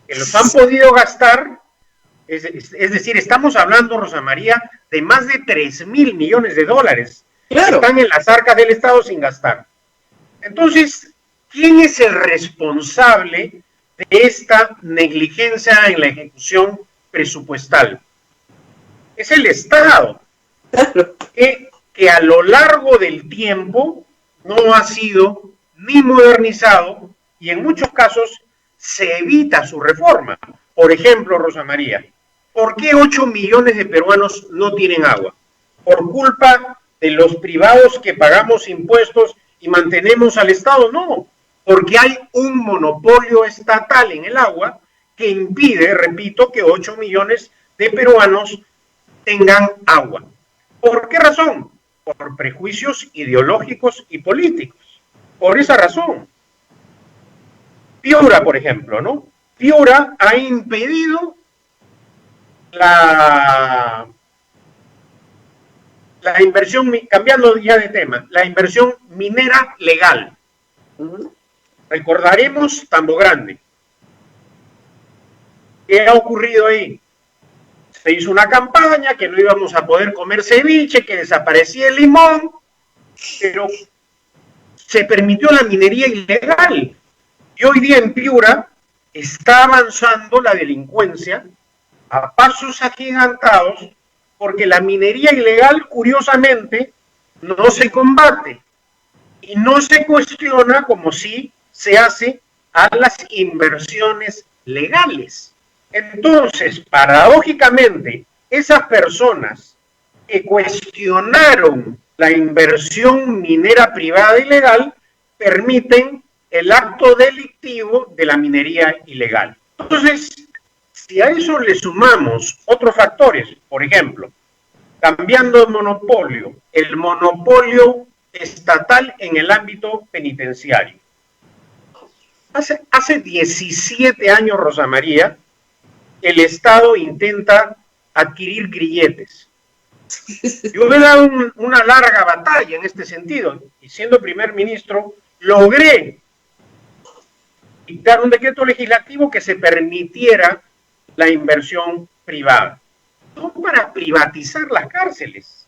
Que los han podido gastar, es decir, estamos hablando, Rosa María, de más de 3.000 millones de dólares. Claro. Que están en las arcas del Estado sin gastar. Entonces, ¿quién es el responsable de esta negligencia en la ejecución presupuestal? Es el Estado, que a lo largo del tiempo no ha sido ni modernizado y en muchos casos se evita su reforma. Por ejemplo, Rosa María, ¿por qué 8 millones de peruanos no tienen agua? ¿Por culpa de los privados que pagamos impuestos y mantenemos al Estado? No, porque hay un monopolio estatal en el agua que impide, repito, que 8 millones de peruanos tengan agua. ¿Por qué razón? Por prejuicios ideológicos y políticos. Por esa razón. Piura, por ejemplo, ¿no? Piura ha impedido la inversión, cambiando ya de tema, la inversión minera legal. Recordaremos Tambo Grande. ¿Qué ha ocurrido ahí? Se hizo una campaña que no íbamos a poder comer ceviche, que desaparecía el limón, pero se permitió la minería ilegal. Y hoy día en Piura está avanzando la delincuencia a pasos agigantados porque la minería ilegal, curiosamente, no se combate y no se cuestiona como si se hace a las inversiones legales. Entonces, paradójicamente, esas personas que cuestionaron la inversión minera privada ilegal permiten el acto delictivo de la minería ilegal. Entonces, si a eso le sumamos otros factores, por ejemplo, cambiando el monopolio estatal en el ámbito penitenciario. Hace 17 años, Rosa María, el Estado intenta adquirir grilletes. Yo he dado una larga batalla en este sentido, y siendo primer ministro, logré dictar un decreto legislativo que se permitiera la inversión privada. No para privatizar las cárceles,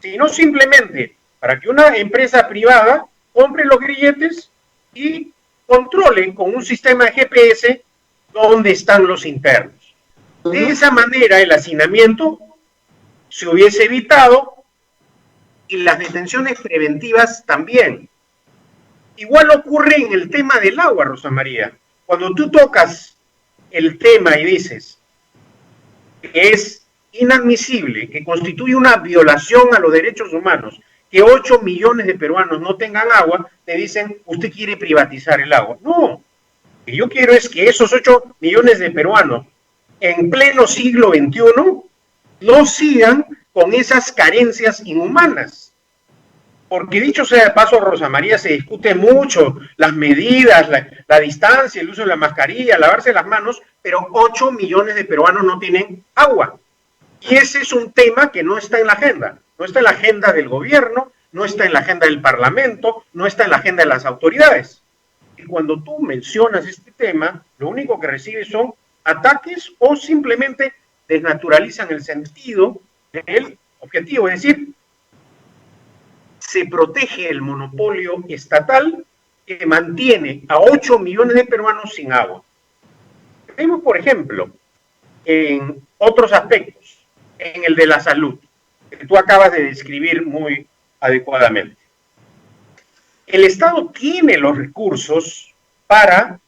sino simplemente para que una empresa privada compre los grilletes y controle con un sistema de GPS dónde están los internos. De esa manera el hacinamiento se hubiese evitado y las detenciones preventivas también. Igual ocurre en el tema del agua, Rosa María. Cuando tú tocas el tema y dices que es inadmisible, que constituye una violación a los derechos humanos, que 8 millones de peruanos no tengan agua, te dicen, usted quiere privatizar el agua. No, lo que yo quiero es que esos 8 millones de peruanos en pleno siglo XXI no sigan con esas carencias inhumanas. Porque dicho sea de paso, Rosa María, se discute mucho las medidas, la distancia, el uso de la mascarilla, lavarse las manos, pero 8 millones de peruanos no tienen agua. Y ese es un tema que no está en la agenda. No está en la agenda del gobierno, no está en la agenda del Parlamento, no está en la agenda de las autoridades. Y cuando tú mencionas este tema, lo único que recibes son ataques o simplemente desnaturalizan el sentido del objetivo. Es decir, se protege el monopolio estatal que mantiene a 8 millones de peruanos sin agua. Vemos, por ejemplo, en otros aspectos, en el de la salud, que tú acabas de describir muy adecuadamente. El Estado tiene los recursos para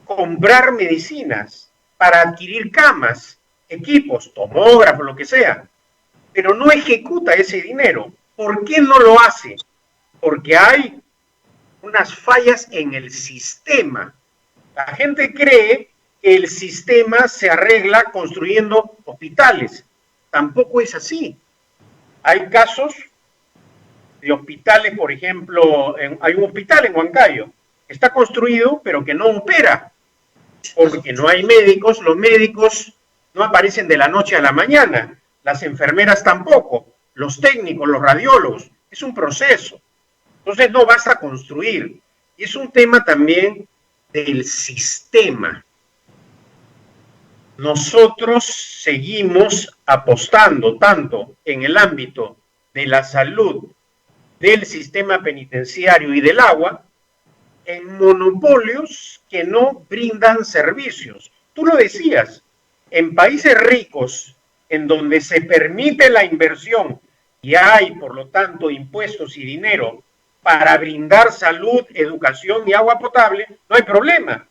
comprar medicinas, para adquirir camas, equipos, tomógrafos, lo que sea, pero no ejecuta ese dinero. ¿Por qué no lo hace? Porque hay unas fallas en el sistema. La gente cree que el sistema se arregla construyendo hospitales. Tampoco es así. Hay casos de hospitales, por ejemplo, hay un hospital en Huancayo que está construido pero que no opera porque no hay médicos, los médicos no aparecen de la noche a la mañana, las enfermeras tampoco, los técnicos, los radiólogos, es un proceso. Entonces no basta construir. Y es un tema también del sistema. Nosotros seguimos apostando tanto en el ámbito de la salud, del sistema penitenciario y del agua, en monopolios que no brindan servicios. Tú lo decías, en países ricos, en donde se permite la inversión y hay, por lo tanto, impuestos y dinero para brindar salud, educación y agua potable, no hay problema.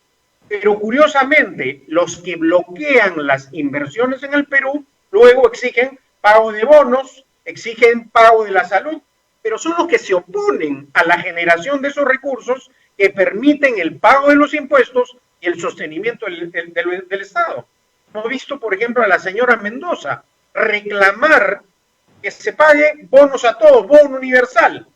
Pero curiosamente, los que bloquean las inversiones en el Perú, luego exigen pago de bonos, exigen pago de la salud, pero son los que se oponen a la generación de esos recursos que permiten el pago de los impuestos y el sostenimiento del Estado. Hemos visto, por ejemplo, a la señora Mendoza reclamar que se pague bonos a todos, bono universal,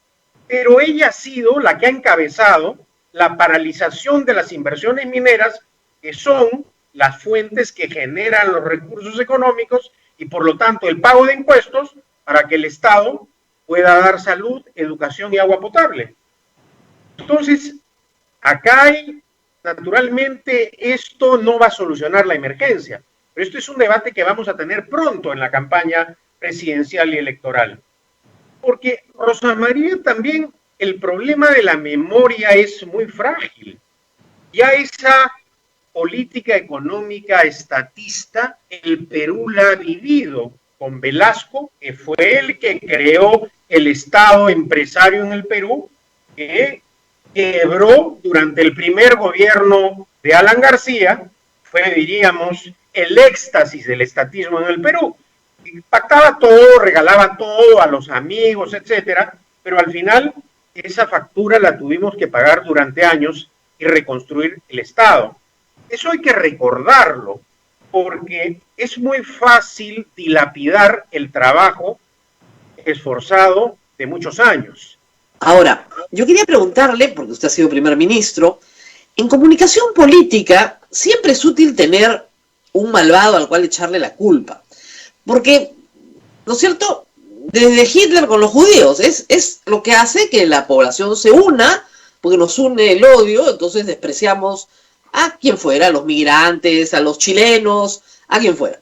pero ella ha sido la que ha encabezado la paralización de las inversiones mineras, que son las fuentes que generan los recursos económicos y por lo tanto el pago de impuestos para que el Estado pueda dar salud, educación y agua potable. Entonces, acá hay, naturalmente, esto no va a solucionar la emergencia, pero esto es un debate que vamos a tener pronto en la campaña presidencial y electoral. Porque, Rosa María, también el problema de la memoria es muy frágil. Ya esa política económica estatista, el Perú la ha vivido con Velasco, que fue el que creó el Estado empresario en el Perú, que quebró durante el primer gobierno de Alan García, fue, diríamos, el éxtasis del estatismo en el Perú. Pactaba todo, regalaba todo a los amigos, etcétera, pero al final esa factura la tuvimos que pagar durante años y reconstruir el Estado. Eso hay que recordarlo, porque es muy fácil dilapidar el trabajo esforzado de muchos años. Ahora, yo quería preguntarle, porque usted ha sido primer ministro, en comunicación política siempre es útil tener un malvado al cual echarle la culpa. Porque, ¿no es cierto?, desde Hitler con los judíos, es lo que hace que la población se una, porque nos une el odio, entonces despreciamos a quien fuera, a los migrantes, a los chilenos, a quien fuera.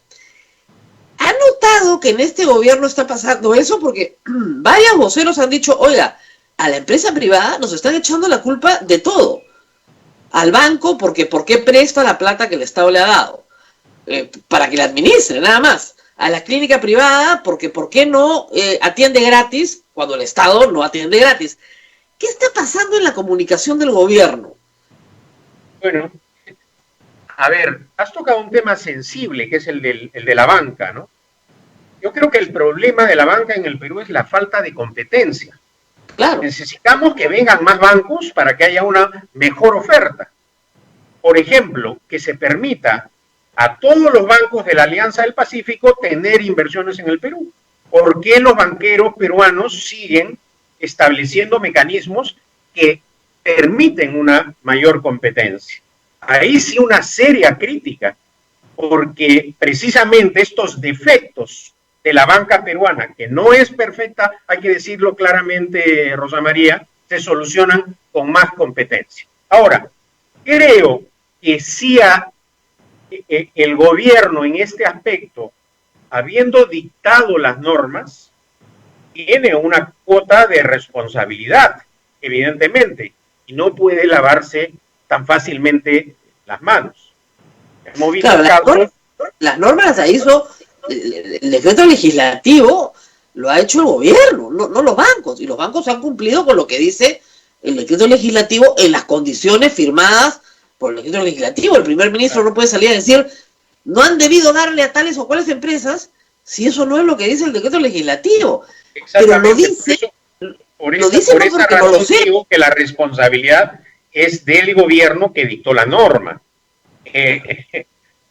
¿Ha notado que en este gobierno está pasando eso? Porque varios voceros han dicho, oiga, a la empresa privada nos están echando la culpa de todo. Al banco, porque ¿por qué presta la plata que el Estado le ha dado? Para que la administre, nada más. A la clínica privada, porque ¿por qué no atiende gratis cuando el Estado no atiende gratis? ¿Qué está pasando en la comunicación del gobierno? Bueno, a ver, has tocado un tema sensible, que es el de la banca, ¿no? Yo creo que el problema de la banca en el Perú es la falta de competencia. Claro. Necesitamos que vengan más bancos para que haya una mejor oferta. Por ejemplo, que se permita a todos los bancos de la Alianza del Pacífico tener inversiones en el Perú. ¿Por qué los banqueros peruanos siguen estableciendo mecanismos que permiten una mayor competencia? Ahí sí una seria crítica, porque precisamente estos defectos de la banca peruana, que no es perfecta, hay que decirlo claramente, Rosa María, se solucionan con más competencia. Ahora, creo que sí el gobierno en este aspecto, habiendo dictado las normas, tiene una cuota de responsabilidad, evidentemente, y no puede lavarse tan fácilmente las manos. Hemos visto claro, las normas las hizo el decreto legislativo, lo ha hecho el gobierno, no los bancos, y los bancos han cumplido con lo que dice el decreto legislativo en las condiciones firmadas por el decreto legislativo. El primer ministro no puede salir a decir no han debido darle a tales o cuales empresas si eso no es lo que dice el decreto legislativo. Pero lo dice, por esa razón digo que la responsabilidad es del gobierno que dictó la norma.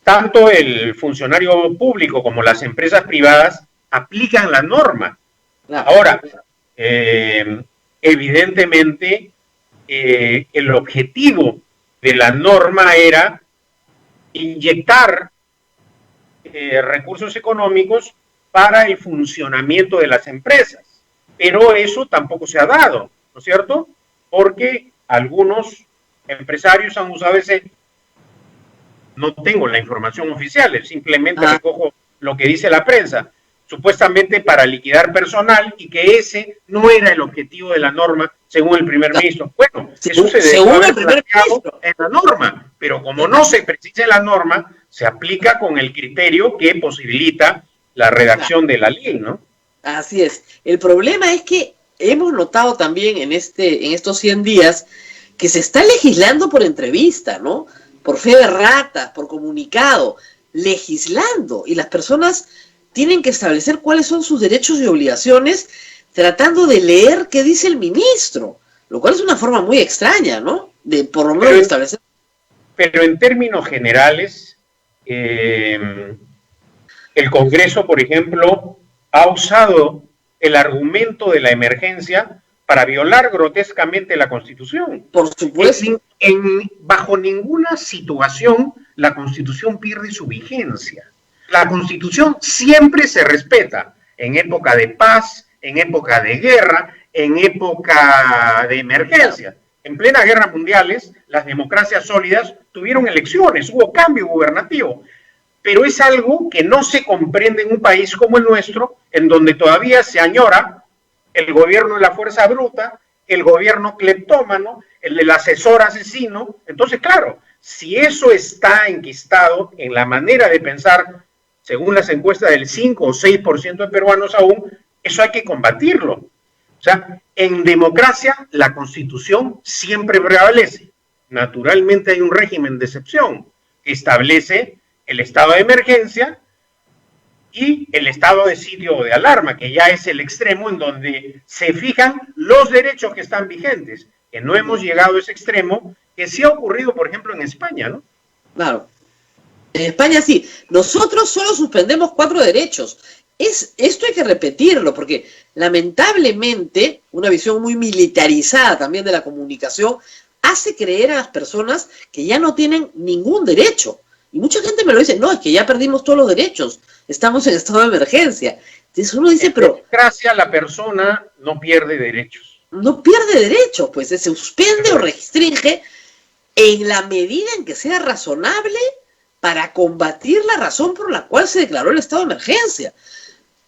Tanto el funcionario público como las empresas privadas aplican la norma. Claro. Ahora, evidentemente, el objetivo de la norma era inyectar recursos económicos para el funcionamiento de las empresas. Pero eso tampoco se ha dado, ¿no es cierto? Porque algunos empresarios han usado ese... No tengo la información oficial, simplemente recojo lo que dice la prensa. supuestamente para liquidar personal, y que ese no era el objetivo de la norma, según el primer ministro. Bueno, eso se debe haber planteado en la norma, pero como no se precisa en la norma, se aplica con el criterio que posibilita la redacción de la ley, ¿no? Así es. El problema es que hemos notado también en estos 100 días que se está legislando por entrevista, ¿no? Por fe de rata, por comunicado, legislando, y las personas tienen que establecer cuáles son sus derechos y obligaciones tratando de leer qué dice el ministro, lo cual es una forma muy extraña, ¿no? De por lo menos establecer. Pero en términos generales, el Congreso, por ejemplo, ha usado el argumento de la emergencia para violar grotescamente la Constitución. Por supuesto. Bajo ninguna situación la Constitución pierde su vigencia. La Constitución siempre se respeta, en época de paz, en época de guerra, en época de emergencia. En plena guerra mundiales, las democracias sólidas tuvieron elecciones, hubo cambio gubernativo, pero es algo que no se comprende en un país como el nuestro, en donde todavía se añora el gobierno de la fuerza bruta, el gobierno cleptómano, el del asesor asesino. Entonces, claro, si eso está enquistado en la manera de pensar, según las encuestas del 5 o 6% de peruanos aún, eso hay que combatirlo. O sea, en democracia la Constitución siempre prevalece. Naturalmente hay un régimen de excepción que establece el estado de emergencia y el estado de sitio o de alarma, que ya es el extremo en donde se fijan los derechos que están vigentes, que no hemos llegado a ese extremo, que sí ha ocurrido, por ejemplo, en España, ¿no? Claro. En España sí. Nosotros solo suspendemos 4 derechos. Esto hay que repetirlo, porque lamentablemente una visión muy militarizada también de la comunicación hace creer a las personas que ya no tienen ningún derecho. Y mucha gente me lo dice, no, es que ya perdimos todos los derechos, estamos en estado de emergencia. Entonces uno dice, pero... En democracia la persona no pierde derechos. No pierde derechos, pues se suspende o restringe en la medida en que sea razonable para combatir la razón por la cual se declaró el estado de emergencia.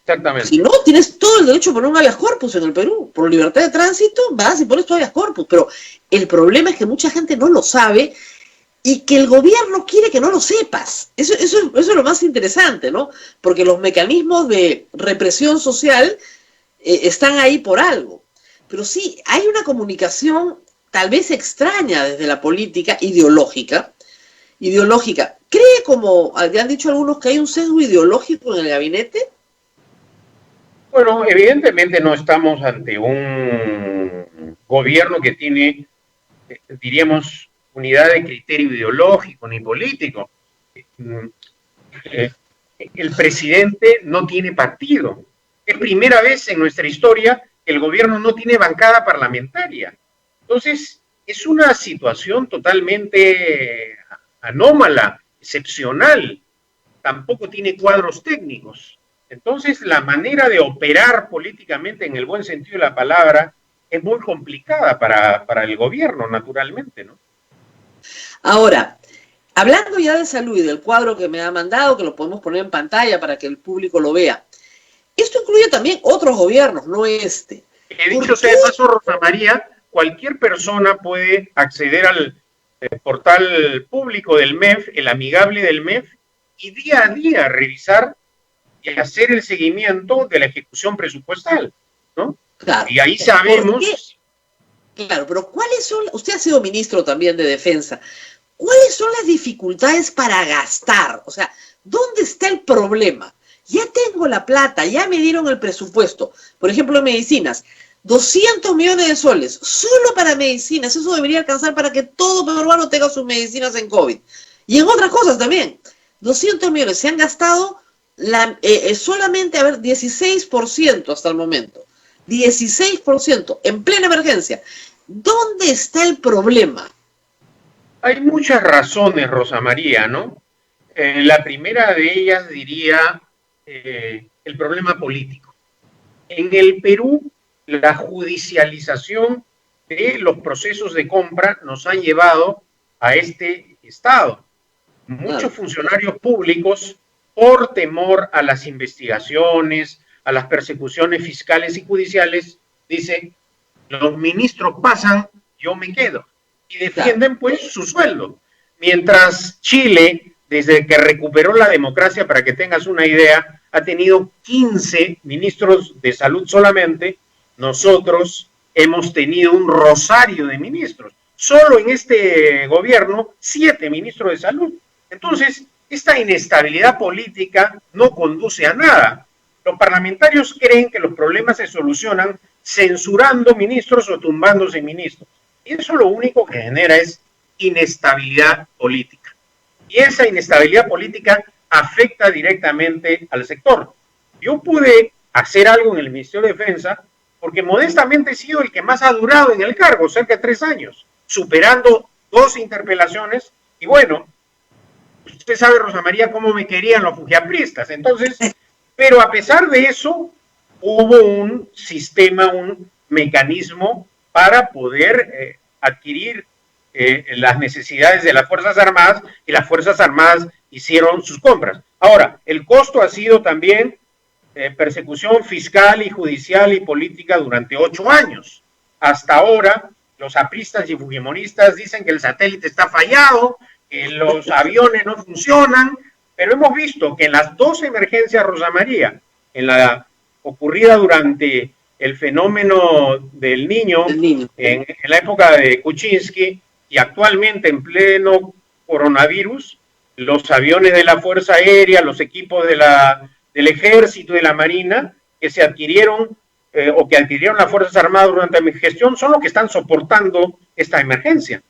Exactamente. Si no, tienes todo el derecho a poner un habeas corpus en el Perú. Por libertad de tránsito, vas y pones tu habeas corpus. Pero el problema es que mucha gente no lo sabe y que el gobierno quiere que no lo sepas. Eso es lo más interesante, ¿no? Porque los mecanismos de represión social están ahí por algo. Pero sí, hay una comunicación tal vez extraña desde la política ideológica. ¿Cree, como han dicho algunos, que hay un sesgo ideológico en el gabinete? Bueno, evidentemente no estamos ante un gobierno que tiene, diríamos, unidad de criterio ideológico ni político. El presidente no tiene partido. Es primera vez en nuestra historia que el gobierno no tiene bancada parlamentaria. Entonces, es una situación totalmente anómala, excepcional. Tampoco tiene cuadros técnicos. Entonces, la manera de operar políticamente, en el buen sentido de la palabra, es muy complicada para el gobierno, naturalmente, ¿no? Ahora, hablando ya de salud y del cuadro que me ha mandado, que lo podemos poner en pantalla para que el público lo vea, esto incluye también otros gobiernos, no este. Dicho sea de paso, Rosa María, cualquier persona puede acceder al portal público del MEF, el amigable del MEF, y día a día revisar y hacer el seguimiento de la ejecución presupuestal, ¿no? Claro. Y ahí sabemos... Claro, pero ¿cuáles son? Usted ha sido ministro también de Defensa. ¿Cuáles son las dificultades para gastar? O sea, ¿dónde está el problema? Ya tengo la plata, ya me dieron el presupuesto. Por ejemplo, en medicinas, 200 millones de soles, solo para medicinas. Eso debería alcanzar para que todo peruano tenga sus medicinas en COVID. Y en otras cosas también. 200 millones se han gastado solamente, 16% hasta el momento. 16% en plena emergencia. ¿Dónde está el problema? Hay muchas razones, Rosa María, ¿no? La primera de ellas diría el problema político. En el Perú, la judicialización de los procesos de compra nos han llevado a este estado. Muchos funcionarios públicos por temor a las investigaciones, a las persecuciones fiscales y judiciales, dice, los ministros pasan, yo me quedo. Y defienden pues su sueldo. Mientras Chile, desde que recuperó la democracia, para que tengas una idea, ha tenido 15 ministros de salud solamente, nosotros hemos tenido un rosario de ministros. Solo en este gobierno, 7 ministros de salud. Entonces, esta inestabilidad política no conduce a nada. Los parlamentarios creen que los problemas se solucionan censurando ministros o tumbándose ministros. Y eso lo único que genera es inestabilidad política. Y esa inestabilidad política afecta directamente al sector. Yo pude hacer algo en el Ministerio de Defensa porque modestamente he sido el que más ha durado en el cargo, cerca de 3 años, superando 2 interpelaciones. Y bueno, usted sabe, Rosa María, cómo me querían los fujiapristas. Entonces, pero a pesar de eso, hubo un sistema, un mecanismo para poder adquirir las necesidades de las Fuerzas Armadas, y las Fuerzas Armadas hicieron sus compras. Ahora, el costo ha sido también persecución fiscal y judicial y política durante 8 años. Hasta ahora, los apristas y fujimoristas dicen que el satélite está fallado, que los aviones no funcionan, pero hemos visto que en las 2 emergencias, Rosa María, en la ocurrida durante el fenómeno del Niño, en la época de Kuczynski, y actualmente en pleno coronavirus, los aviones de la Fuerza Aérea, los equipos del Ejército y de la Marina, que se adquirieron o que adquirieron las Fuerzas Armadas durante mi gestión, son los que están soportando esta emergencia.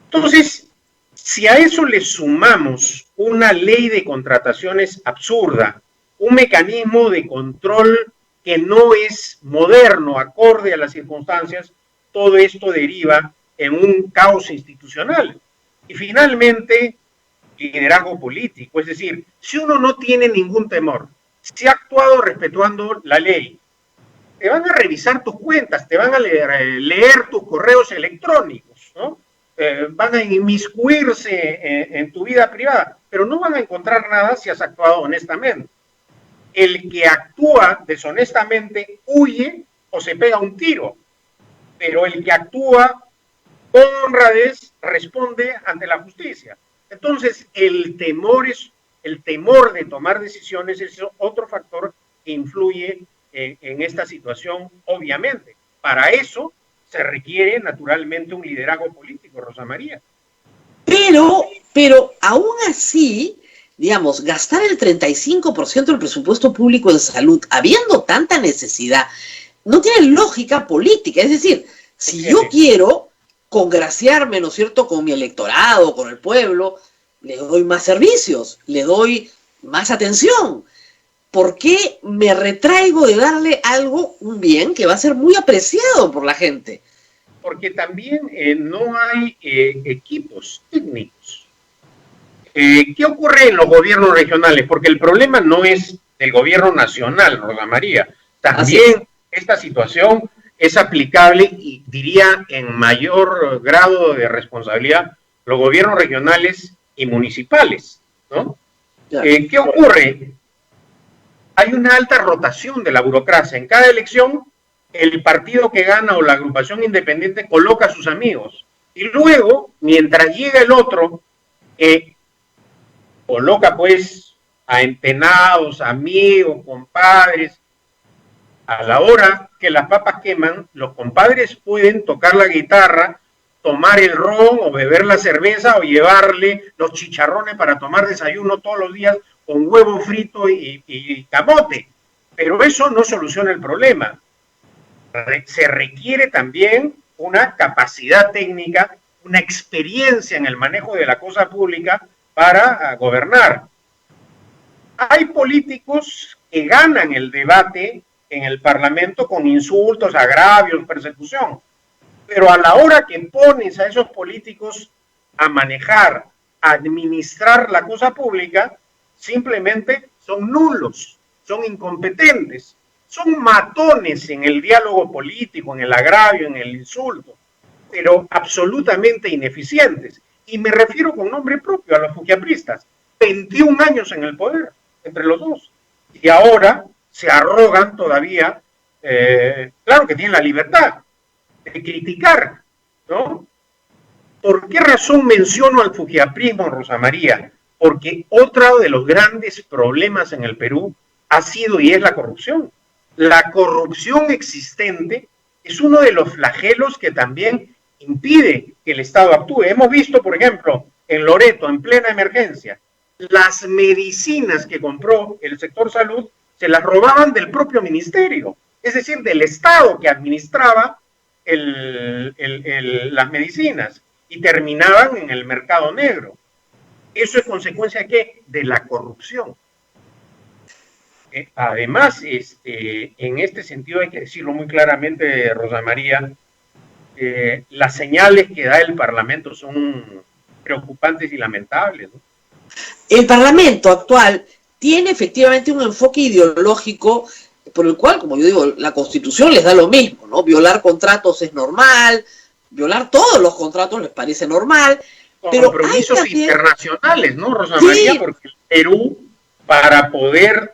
Entonces, si a eso le sumamos una ley de contrataciones absurda, un mecanismo de control que no es moderno, acorde a las circunstancias, todo esto deriva en un caos institucional. Y finalmente, liderazgo político. Es decir, si uno no tiene ningún temor, si ha actuado respetando la ley, te van a revisar tus cuentas, te van a leer tus correos electrónicos, ¿no? Van a inmiscuirse en tu vida privada, pero no van a encontrar nada si has actuado honestamente. El que actúa deshonestamente huye o se pega un tiro, pero el que actúa con honradez responde ante la justicia. Entonces, el temor de tomar decisiones es otro factor que influye en esta situación, obviamente. Para eso se requiere naturalmente un liderazgo político, Rosa María. Pero aún así, digamos, gastar el 35% del presupuesto público en salud, habiendo tanta necesidad, no tiene lógica política. Es decir, si yo quiero congraciarme, ¿no es cierto?, con mi electorado, con el pueblo, le doy más servicios, le doy más atención. ¿Por qué me retraigo de darle algo, un bien, que va a ser muy apreciado por la gente? Porque también no hay equipos técnicos. ¿Qué ocurre en los gobiernos regionales? Porque el problema no es del gobierno nacional, Rosa María. También esta situación es aplicable, y diría en mayor grado de responsabilidad, los gobiernos regionales y municipales, ¿no? ¿Qué ocurre? Hay una alta rotación de la burocracia. En cada elección, el partido que gana o la agrupación independiente coloca a sus amigos. Y luego, mientras llega el otro, coloca pues a empenados, amigos, compadres. A la hora que las papas queman, los compadres pueden tocar la guitarra, tomar el ron o beber la cerveza o llevarle los chicharrones para tomar desayuno todos los días con huevo frito y camote. Pero eso no soluciona el problema. Se requiere también una capacidad técnica, una experiencia en el manejo de la cosa pública para gobernar. Hay políticos que ganan el debate en el Parlamento con insultos, agravios, persecución. Pero a la hora que pones a esos políticos a manejar, a administrar la cosa pública, simplemente son nulos, son incompetentes, son matones en el diálogo político, en el agravio, en el insulto, pero absolutamente ineficientes. Y me refiero con nombre propio a los fujiapristas, 21 años en el poder. entre los dos. Y ahora se arrogan todavía, claro que tienen la libertad de criticar, ¿no? ¿Por qué razón menciono al fujiaprismo, Rosa María? Porque otro de los grandes problemas en el Perú ha sido y es la corrupción. La corrupción existente es uno de los flagelos que también impide que el Estado actúe. Hemos visto, por ejemplo, en Loreto, en plena emergencia, las medicinas que compró el sector salud se las robaban del propio ministerio, es decir, del Estado que administraba las medicinas y terminaban en el mercado negro. ¿Eso es consecuencia de qué? De la corrupción. Además, en este sentido hay que decirlo muy claramente, Rosa María, las señales que da el Parlamento son preocupantes y lamentables, ¿no? El Parlamento actual tiene efectivamente un enfoque ideológico por el cual, como yo digo, la Constitución les da lo mismo, ¿no? Violar contratos es normal, violar todos los contratos les parece normal, pero compromisos hay también internacionales, ¿no, Rosa Sí. María? Porque el Perú, para poder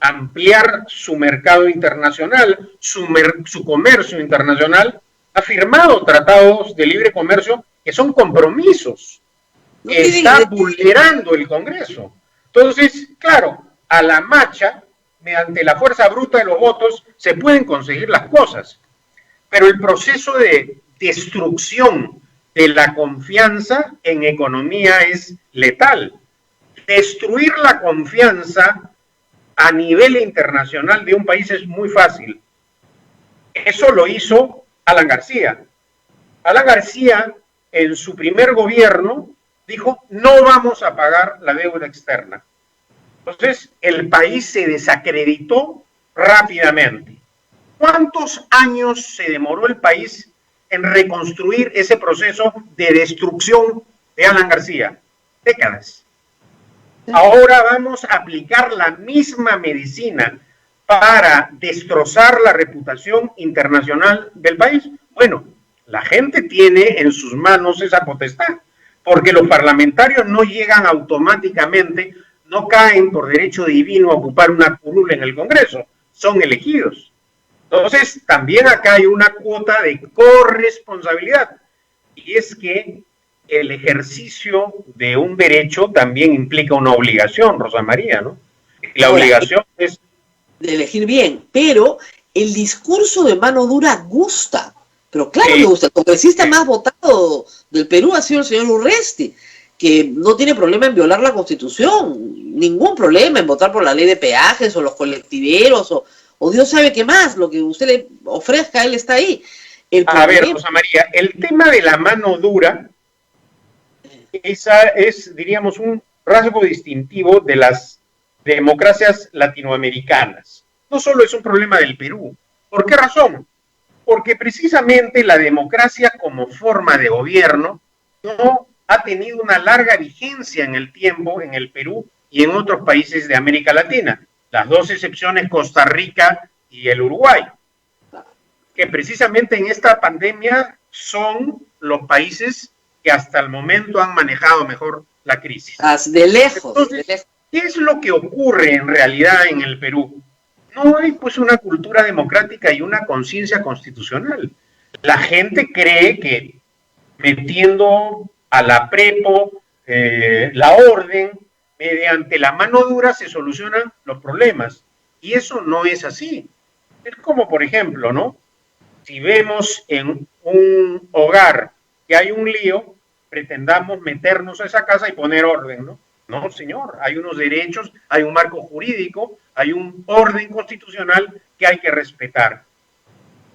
ampliar su mercado internacional, su comercio internacional, ha firmado tratados de libre comercio que son compromisos No que tienen está de- vulnerando el Congreso. Entonces, claro, a la marcha, mediante la fuerza bruta de los votos, se pueden conseguir las cosas. Pero el proceso de destrucción de la confianza en economía es letal. Destruir la confianza a nivel internacional de un país es muy fácil. Eso lo hizo Alan García. Alan García, en su primer gobierno, dijo, no vamos a pagar la deuda externa. Entonces, el país se desacreditó rápidamente. ¿Cuántos años se demoró el país en reconstruir ese proceso de destrucción de Alan García? Décadas. Ahora vamos a aplicar la misma medicina para destrozar la reputación internacional del país. Bueno, la gente tiene en sus manos esa potestad, porque los parlamentarios no llegan automáticamente, no caen por derecho divino a ocupar una curul en el Congreso, son elegidos. Entonces, también acá hay una cuota de corresponsabilidad, y es que el ejercicio de un derecho también implica una obligación, Rosa María, ¿no? La Ahora, obligación es... de elegir bien, pero el discurso de mano dura gusta, pero claro Sí. que gusta. El congresista Sí. más votado del Perú ha sido el señor Urresti, que no tiene problema en violar la Constitución, ningún problema en votar por la ley de peajes o los colectiveros o Dios sabe qué más, lo que usted le ofrezca, él está ahí. El A ver, problema- Rosa María, el tema de la mano dura, esa es, diríamos, un rasgo distintivo de las democracias latinoamericanas. No solo es un problema del Perú. ¿Por qué razón? Porque precisamente la democracia como forma de gobierno no ha tenido una larga vigencia en el tiempo en el Perú y en otros países de América Latina. Las dos excepciones, Costa Rica y el Uruguay, que precisamente en esta pandemia son los países que hasta el momento han manejado mejor la crisis. de lejos, Entonces, de lejos. ¿qué es lo que ocurre en realidad en el Perú? No hay pues una cultura democrática y una conciencia constitucional. La gente cree que metiendo a la prepo la orden, mediante la mano dura se solucionan los problemas. Y eso no es así. Es como, por ejemplo, ¿no? Si vemos en un hogar que hay un lío, pretendamos meternos a esa casa y poner orden, ¿no? No, señor, hay unos derechos, hay un marco jurídico, hay un orden constitucional que hay que respetar.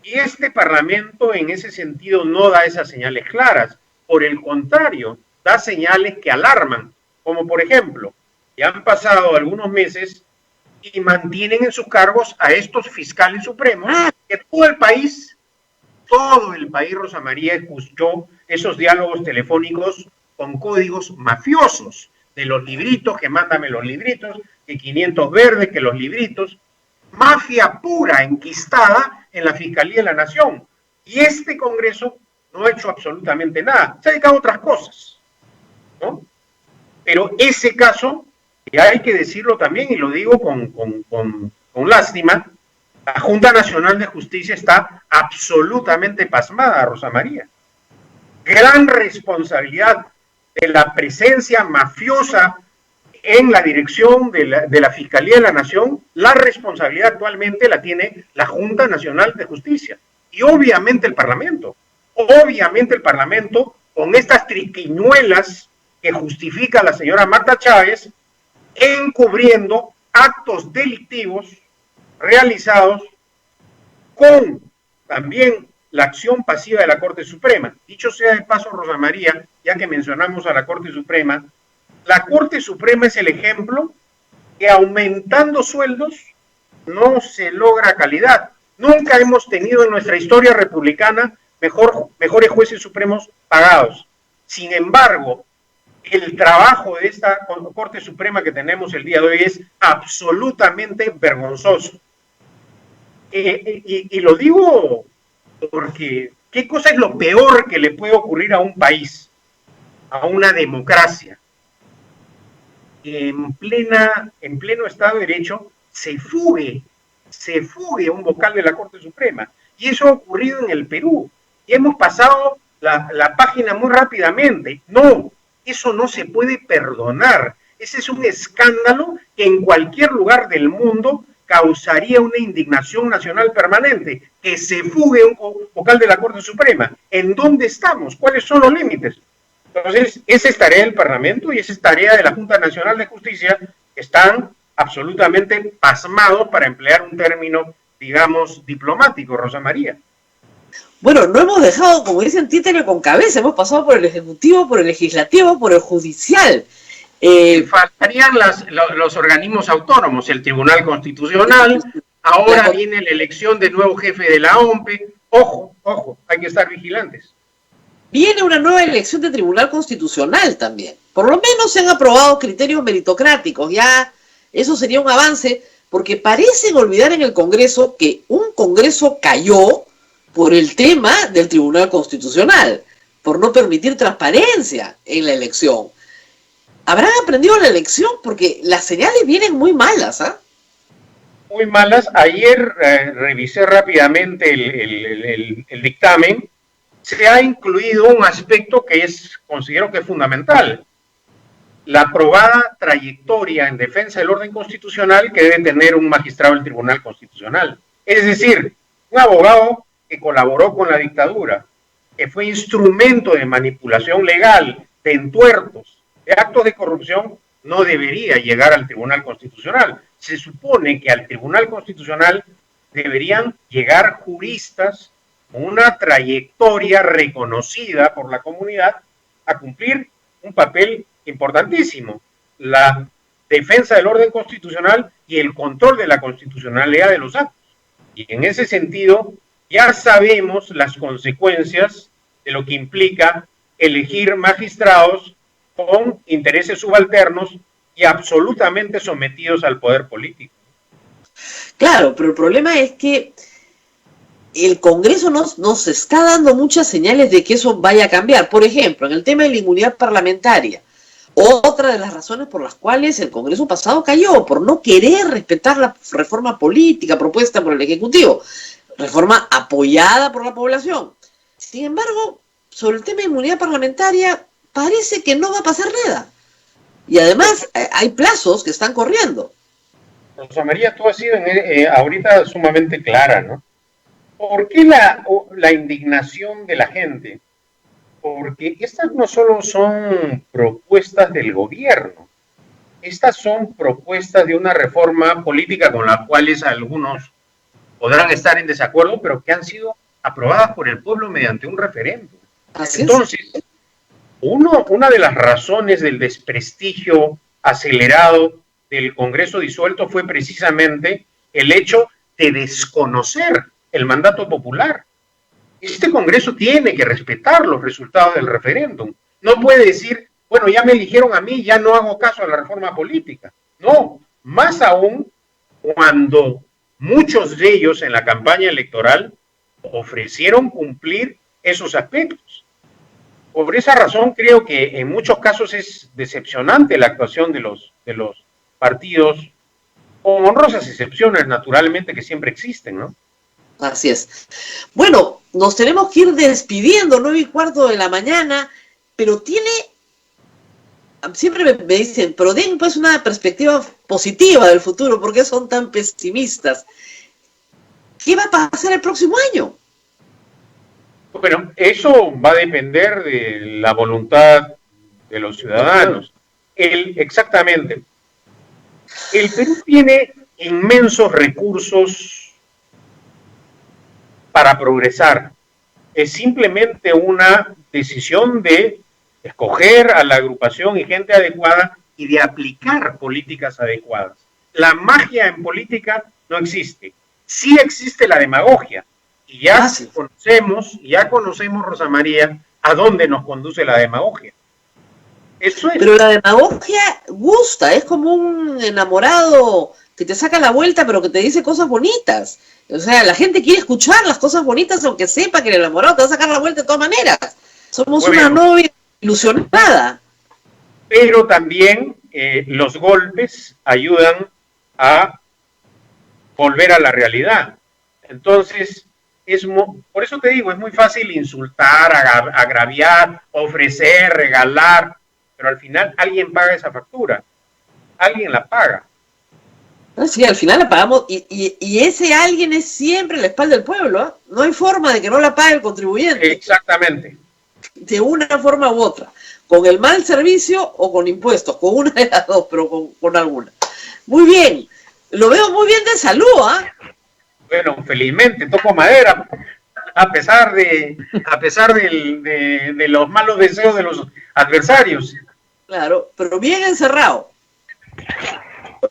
Y este Parlamento en ese sentido no da esas señales claras, por el contrario, da señales que alarman, como por ejemplo, ya han pasado algunos meses y mantienen en sus cargos a estos fiscales supremos, que todo el país, Rosa María, escuchó esos diálogos telefónicos con códigos mafiosos, de los libritos, que mándame los libritos, que 500 verdes, que los libritos, mafia pura, enquistada en la Fiscalía de la Nación. Y este Congreso no ha hecho absolutamente nada, se ha dedicado a otras cosas, ¿no? Pero ese caso Y hay que decirlo también, y lo digo con lástima, la Junta Nacional de Justicia está absolutamente pasmada, Rosa María. Gran responsabilidad de la presencia mafiosa en la dirección de la Fiscalía de la Nación. La responsabilidad actualmente la tiene la Junta Nacional de Justicia y obviamente el Parlamento. Obviamente el Parlamento, con estas triquiñuelas que justifica la señora Marta Chávez, encubriendo actos delictivos realizados con también la acción pasiva de la Corte Suprema. Dicho sea de paso, Rosa María, ya que mencionamos a la Corte Suprema, la Corte Suprema es el ejemplo que aumentando sueldos no se logra calidad. Nunca hemos tenido en nuestra historia republicana mejores jueces supremos pagados. Sin embargo, el trabajo de esta Corte Suprema que tenemos el día de hoy es absolutamente vergonzoso. Y lo digo porque ¿qué cosa es lo peor que le puede ocurrir a un país, a una democracia? En pleno Estado de Derecho se fugue un vocal de la Corte Suprema. Y eso ha ocurrido en el Perú. Y hemos pasado la página muy rápidamente. No, eso no se puede perdonar. Ese es un escándalo que en cualquier lugar del mundo causaría una indignación nacional permanente. Que se fugue un vocal de la Corte Suprema. ¿En dónde estamos? ¿Cuáles son los límites? Entonces, esa es tarea del Parlamento y esa es tarea de la Junta Nacional de Justicia, que están absolutamente pasmados, para emplear un término, digamos, diplomático, Rosa María. Bueno, no hemos dejado, como dicen, títere con cabeza. Hemos pasado por el Ejecutivo, por el Legislativo, por el Judicial. Faltarían los organismos autónomos, el Tribunal Constitucional. Ahora viene la elección del nuevo jefe de la OMPE. Ojo, hay que estar vigilantes. Viene una nueva elección de Tribunal Constitucional también. Por lo menos se han aprobado criterios meritocráticos. Ya eso sería un avance, porque parecen olvidar en el Congreso que un Congreso cayó por el tema del Tribunal Constitucional, por no permitir transparencia en la elección. ¿Habrán aprendido la lección? Porque las señales vienen muy malas, ¿ah? Muy malas. Ayer revisé rápidamente el dictamen. Se ha incluido un aspecto que considero que es fundamental: la aprobada trayectoria en defensa del orden constitucional que debe tener un magistrado del Tribunal Constitucional. Es decir, un abogado que colaboró con la dictadura, que fue instrumento de manipulación legal, de entuertos, de actos de corrupción, no debería llegar al Tribunal Constitucional. Se supone que al Tribunal Constitucional deberían llegar juristas con una trayectoria reconocida por la comunidad a cumplir un papel importantísimo: la defensa del orden constitucional y el control de la constitucionalidad de los actos. Y en ese sentido, ya sabemos las consecuencias de lo que implica elegir magistrados con intereses subalternos y absolutamente sometidos al poder político. Claro, pero el problema es que el Congreso nos está dando muchas señales de que eso vaya a cambiar. Por ejemplo, en el tema de la inmunidad parlamentaria, otra de las razones por las cuales el Congreso pasado cayó, por no querer respetar la reforma política propuesta por el Ejecutivo, reforma apoyada por la población. Sin embargo, sobre el tema de inmunidad parlamentaria, parece que no va a pasar nada. Y además, hay plazos que están corriendo. Rosa María, tú has sido ahorita sumamente clara, ¿no? ¿Por qué la indignación de la gente? Porque estas no solo son propuestas del gobierno, estas son propuestas de una reforma política con las cuales algunos podrán estar en desacuerdo, pero que han sido aprobadas por el pueblo mediante un referéndum. Entonces, una de las razones del desprestigio acelerado del Congreso disuelto fue precisamente el hecho de desconocer el mandato popular. Este Congreso tiene que respetar los resultados del referéndum. No puede decir, bueno, ya me eligieron a mí, ya no hago caso a la reforma política. No, más aún cuando muchos de ellos en la campaña electoral ofrecieron cumplir esos aspectos. Por esa razón creo que en muchos casos es decepcionante la actuación de los partidos, con honrosas excepciones, naturalmente, que siempre existen, ¿no? Así es. Bueno, nos tenemos que ir despidiendo, 9:15 de la mañana, pero siempre me dicen, pero den pues una perspectiva positiva del futuro, ¿por qué son tan pesimistas? ¿Qué va a pasar el próximo año? Bueno, eso va a depender de la voluntad de los ciudadanos. Exactamente. El Perú tiene inmensos recursos para progresar. Es simplemente una decisión de escoger a la agrupación y gente adecuada y de aplicar políticas adecuadas. La magia en política no existe. Sí existe la demagogia. Y ya conocemos, Rosa María, a dónde nos conduce la demagogia. Eso es. Pero la demagogia gusta, es como un enamorado que te saca la vuelta pero que te dice cosas bonitas. O sea, la gente quiere escuchar las cosas bonitas aunque sepa que el enamorado te va a sacar la vuelta de todas maneras. Somos una novia ilusionada. Pero también los golpes ayudan a volver a la realidad. Entonces, por eso te digo, es muy fácil insultar, agraviar, ofrecer, regalar, pero al final alguien paga esa factura. Alguien la paga. Sí, al final la pagamos y ese alguien es siempre la espalda del pueblo, ¿eh? No hay forma de que no la pague el contribuyente. Exactamente. De una forma u otra, con el mal servicio o con impuestos, con una de las dos, pero con alguna. Muy bien, lo veo muy bien de salud, ¿ah? Bueno, felizmente, toco madera, a pesar de los malos deseos de los adversarios. Claro, pero bien encerrado.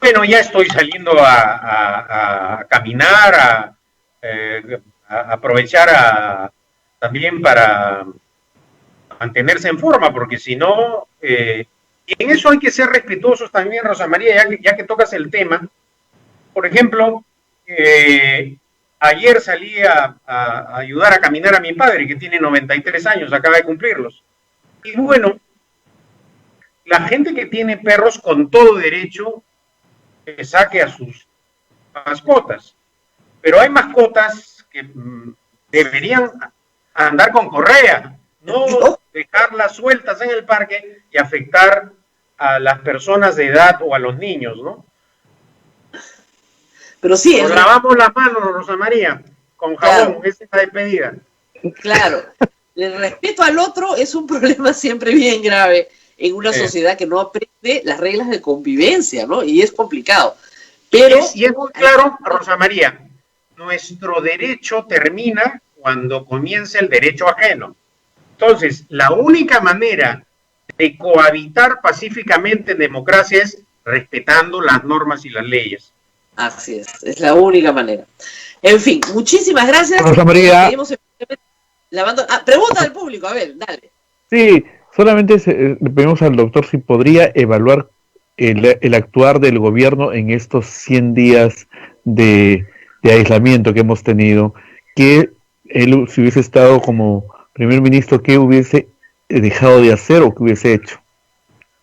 Bueno, ya estoy saliendo a caminar, a aprovechar también para mantenerse en forma, porque si no, y en eso hay que ser respetuosos también, Rosa María, ya que tocas el tema. Por ejemplo, ayer salí a ayudar a caminar a mi padre, que tiene 93 años, acaba de cumplirlos. Y bueno, la gente que tiene perros con todo derecho que saque a sus mascotas, pero hay mascotas que deberían andar con correa, no dejarlas sueltas en el parque y afectar a las personas de edad o a los niños, ¿no? Pero sí, nos lavamos las manos, Rosa María, con jabón, esa es la despedida. Claro, el respeto al otro es un problema siempre bien grave en una sociedad que no aprende las reglas de convivencia, ¿no? Y es complicado. Pero y es muy claro, Rosa María, nuestro derecho termina cuando comienza el derecho ajeno. Entonces, la única manera de cohabitar pacíficamente en democracia es respetando las normas y las leyes. Así es la única manera. En fin, muchísimas gracias. Rosa María. Pregunta del público, a ver, dale. Sí, solamente le pedimos al doctor si podría evaluar el actuar del gobierno en estos 100 días de aislamiento que hemos tenido, que él, si hubiese estado como primer ministro, ¿qué hubiese dejado de hacer o qué hubiese hecho?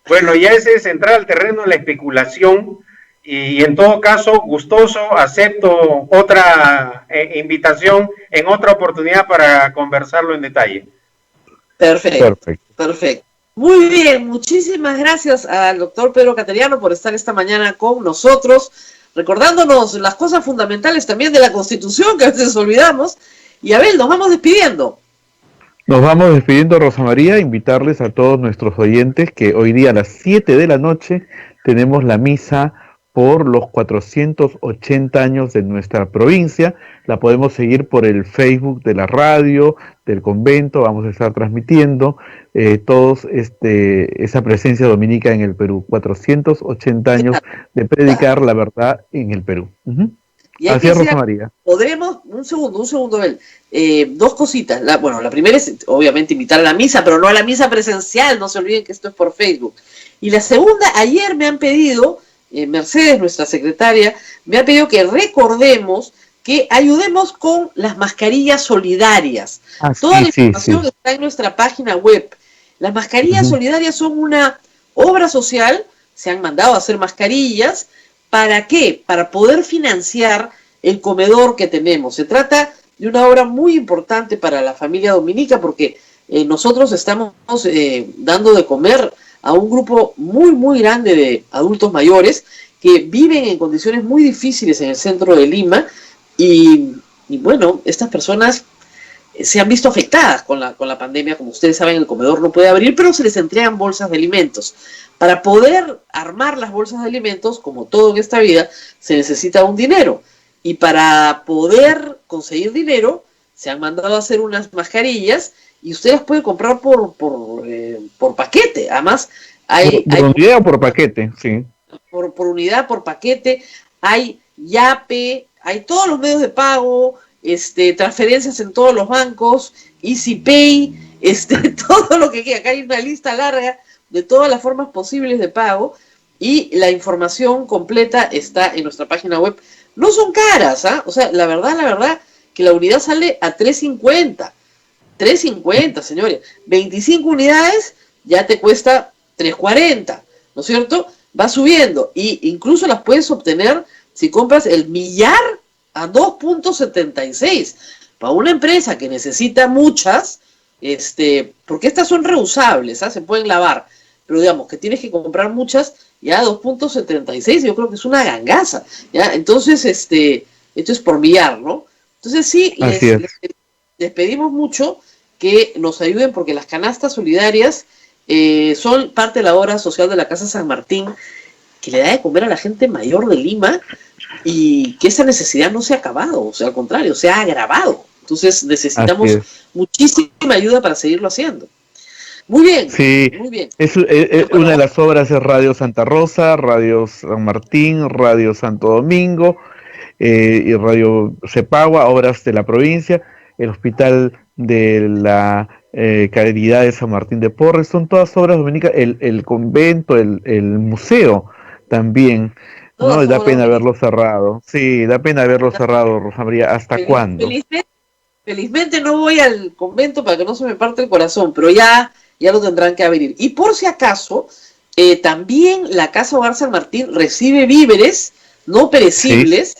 Bueno, ya ese es entrar al terreno de la especulación y en todo caso, gustoso, acepto otra invitación en otra oportunidad para conversarlo en detalle. Perfecto. Muy bien, muchísimas gracias al doctor Pedro Cateriano por estar esta mañana con nosotros, recordándonos las cosas fundamentales también de la Constitución que a veces olvidamos. Y Abel, nos vamos despidiendo. Nos vamos despidiendo, Rosa María, invitarles a todos nuestros oyentes que hoy día a las 7 de la noche tenemos la misa por los 480 años de nuestra provincia. La podemos seguir por el Facebook de la radio, del convento. Vamos a estar transmitiendo todos esa presencia dominica en el Perú. 480 años de predicar la verdad en el Perú. Así es, Rosa María. Podremos, un segundo, Abel. Dos cositas. La primera es, obviamente, invitar a la misa, pero no a la misa presencial. No se olviden que esto es por Facebook. Y la segunda, ayer me han pedido, Mercedes, nuestra secretaria, me ha pedido que recordemos que ayudemos con las mascarillas solidarias. Toda la información está en nuestra página web. Las mascarillas solidarias son una obra social se han mandado a hacer mascarillas. ¿Para qué? Para poder financiar el comedor que tenemos. Se trata de una obra muy importante para la familia dominica porque nosotros estamos dando de comer a un grupo muy, muy grande de adultos mayores que viven en condiciones muy difíciles en el centro de Lima y bueno, estas personas se han visto afectadas con la pandemia. Como ustedes saben, el comedor no puede abrir, pero se les entregan bolsas de alimentos. Para poder armar las bolsas de alimentos, como todo en esta vida, se necesita un dinero. Y para poder conseguir dinero, se han mandado a hacer unas mascarillas y ustedes pueden comprar por paquete. Además, ¿Por unidad o por paquete? Sí. Por unidad, por paquete. Hay Yape, hay todos los medios de pago, transferencias en todos los bancos, EasyPay, todo lo que queda. Acá hay una lista larga de todas las formas posibles de pago y la información completa está en nuestra página web. No son caras, ¿ah? O sea, la verdad, que la unidad sale a $3.50. $3.50, señores. 25 unidades ya te cuesta $3.40, ¿no es cierto? Va subiendo y incluso las puedes obtener si compras el millar a 2.76. Para una empresa que necesita muchas, porque estas son reusables, ¿ah? Se pueden lavar, pero digamos que tienes que comprar muchas, ya 2.76, yo creo que es una gangaza, ¿ya? Entonces, esto es por millar, ¿no? Entonces sí, les pedimos mucho que nos ayuden porque las canastas solidarias son parte de la obra social de la Casa San Martín, que le da de comer a la gente mayor de Lima y que esa necesidad no se ha acabado, o sea, al contrario, se ha agravado. Entonces necesitamos muchísima ayuda para seguirlo haciendo. Muy bien, sí, muy bien. Es una de las obras es Radio Santa Rosa, Radio San Martín, Radio Santo Domingo y Radio Cepagua, obras de la provincia, el Hospital de la Caridad de San Martín de Porres, son todas obras dominicas, el convento, el museo también, ¿no? Da pena verlo cerrado. Sí, da pena verlo cerrado, Rosa María. ¿Hasta cuándo? Felizmente no voy al convento para que no se me parte el corazón, pero ya lo tendrán que abrir. Y por si acaso, también la Casa Hogar San Martín recibe víveres no perecibles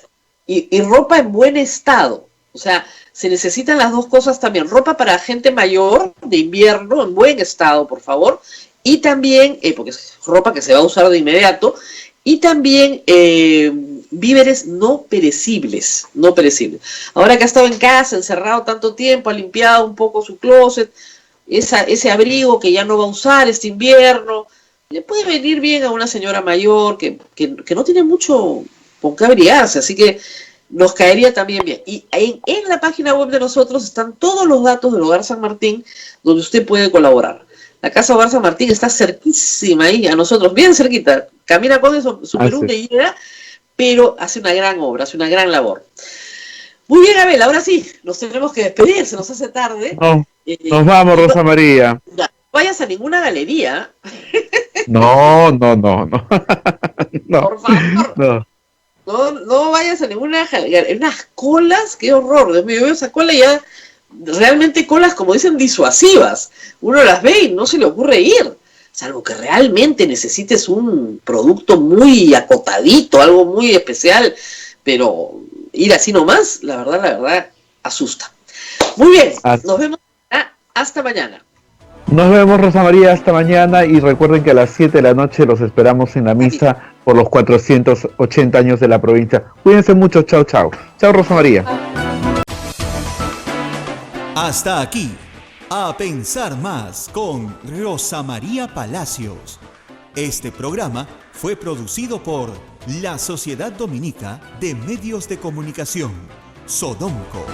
y ropa en buen estado. O sea, se necesitan las dos cosas también. Ropa para gente mayor de invierno en buen estado, por favor. Y también, porque es ropa que se va a usar de inmediato. Y también víveres no perecibles. Ahora que ha estado en casa, encerrado tanto tiempo, ha limpiado un poco su closet, ese abrigo que ya no va a usar este invierno, le puede venir bien a una señora mayor que no tiene mucho con qué abrigarse, así que nos caería también bien. Y en la página web de nosotros están todos los datos del Hogar San Martín, donde usted puede colaborar. La Casa Hogar San Martín está cerquísima ahí, a nosotros, bien cerquita. Camina con eso, Superunde y llega, pero hace una gran obra, hace una gran labor. Muy bien, Abel, ahora sí, nos tenemos que despedir, se nos hace tarde. Nos vamos, Rosa María. No vayas a ninguna galería. No. Por favor. No vayas a ninguna galería. Unas colas, qué horror. Dios mío, yo veo esa cola ya, realmente colas, como dicen, disuasivas. Uno las ve y no se le ocurre ir. Salvo que realmente necesites un producto muy acotadito, algo muy especial. Pero ir así nomás, la verdad, asusta. Muy bien, nos vemos hasta mañana. Nos vemos, Rosa María, hasta mañana, y recuerden que a las 7 de la noche los esperamos en la misa por los 480 años de la provincia. Cuídense mucho, chao. Chao, Rosa María. Hasta aquí, A Pensar Más con Rosa María Palacios. Este programa fue producido por la Sociedad Dominica de Medios de Comunicación, Sodomco.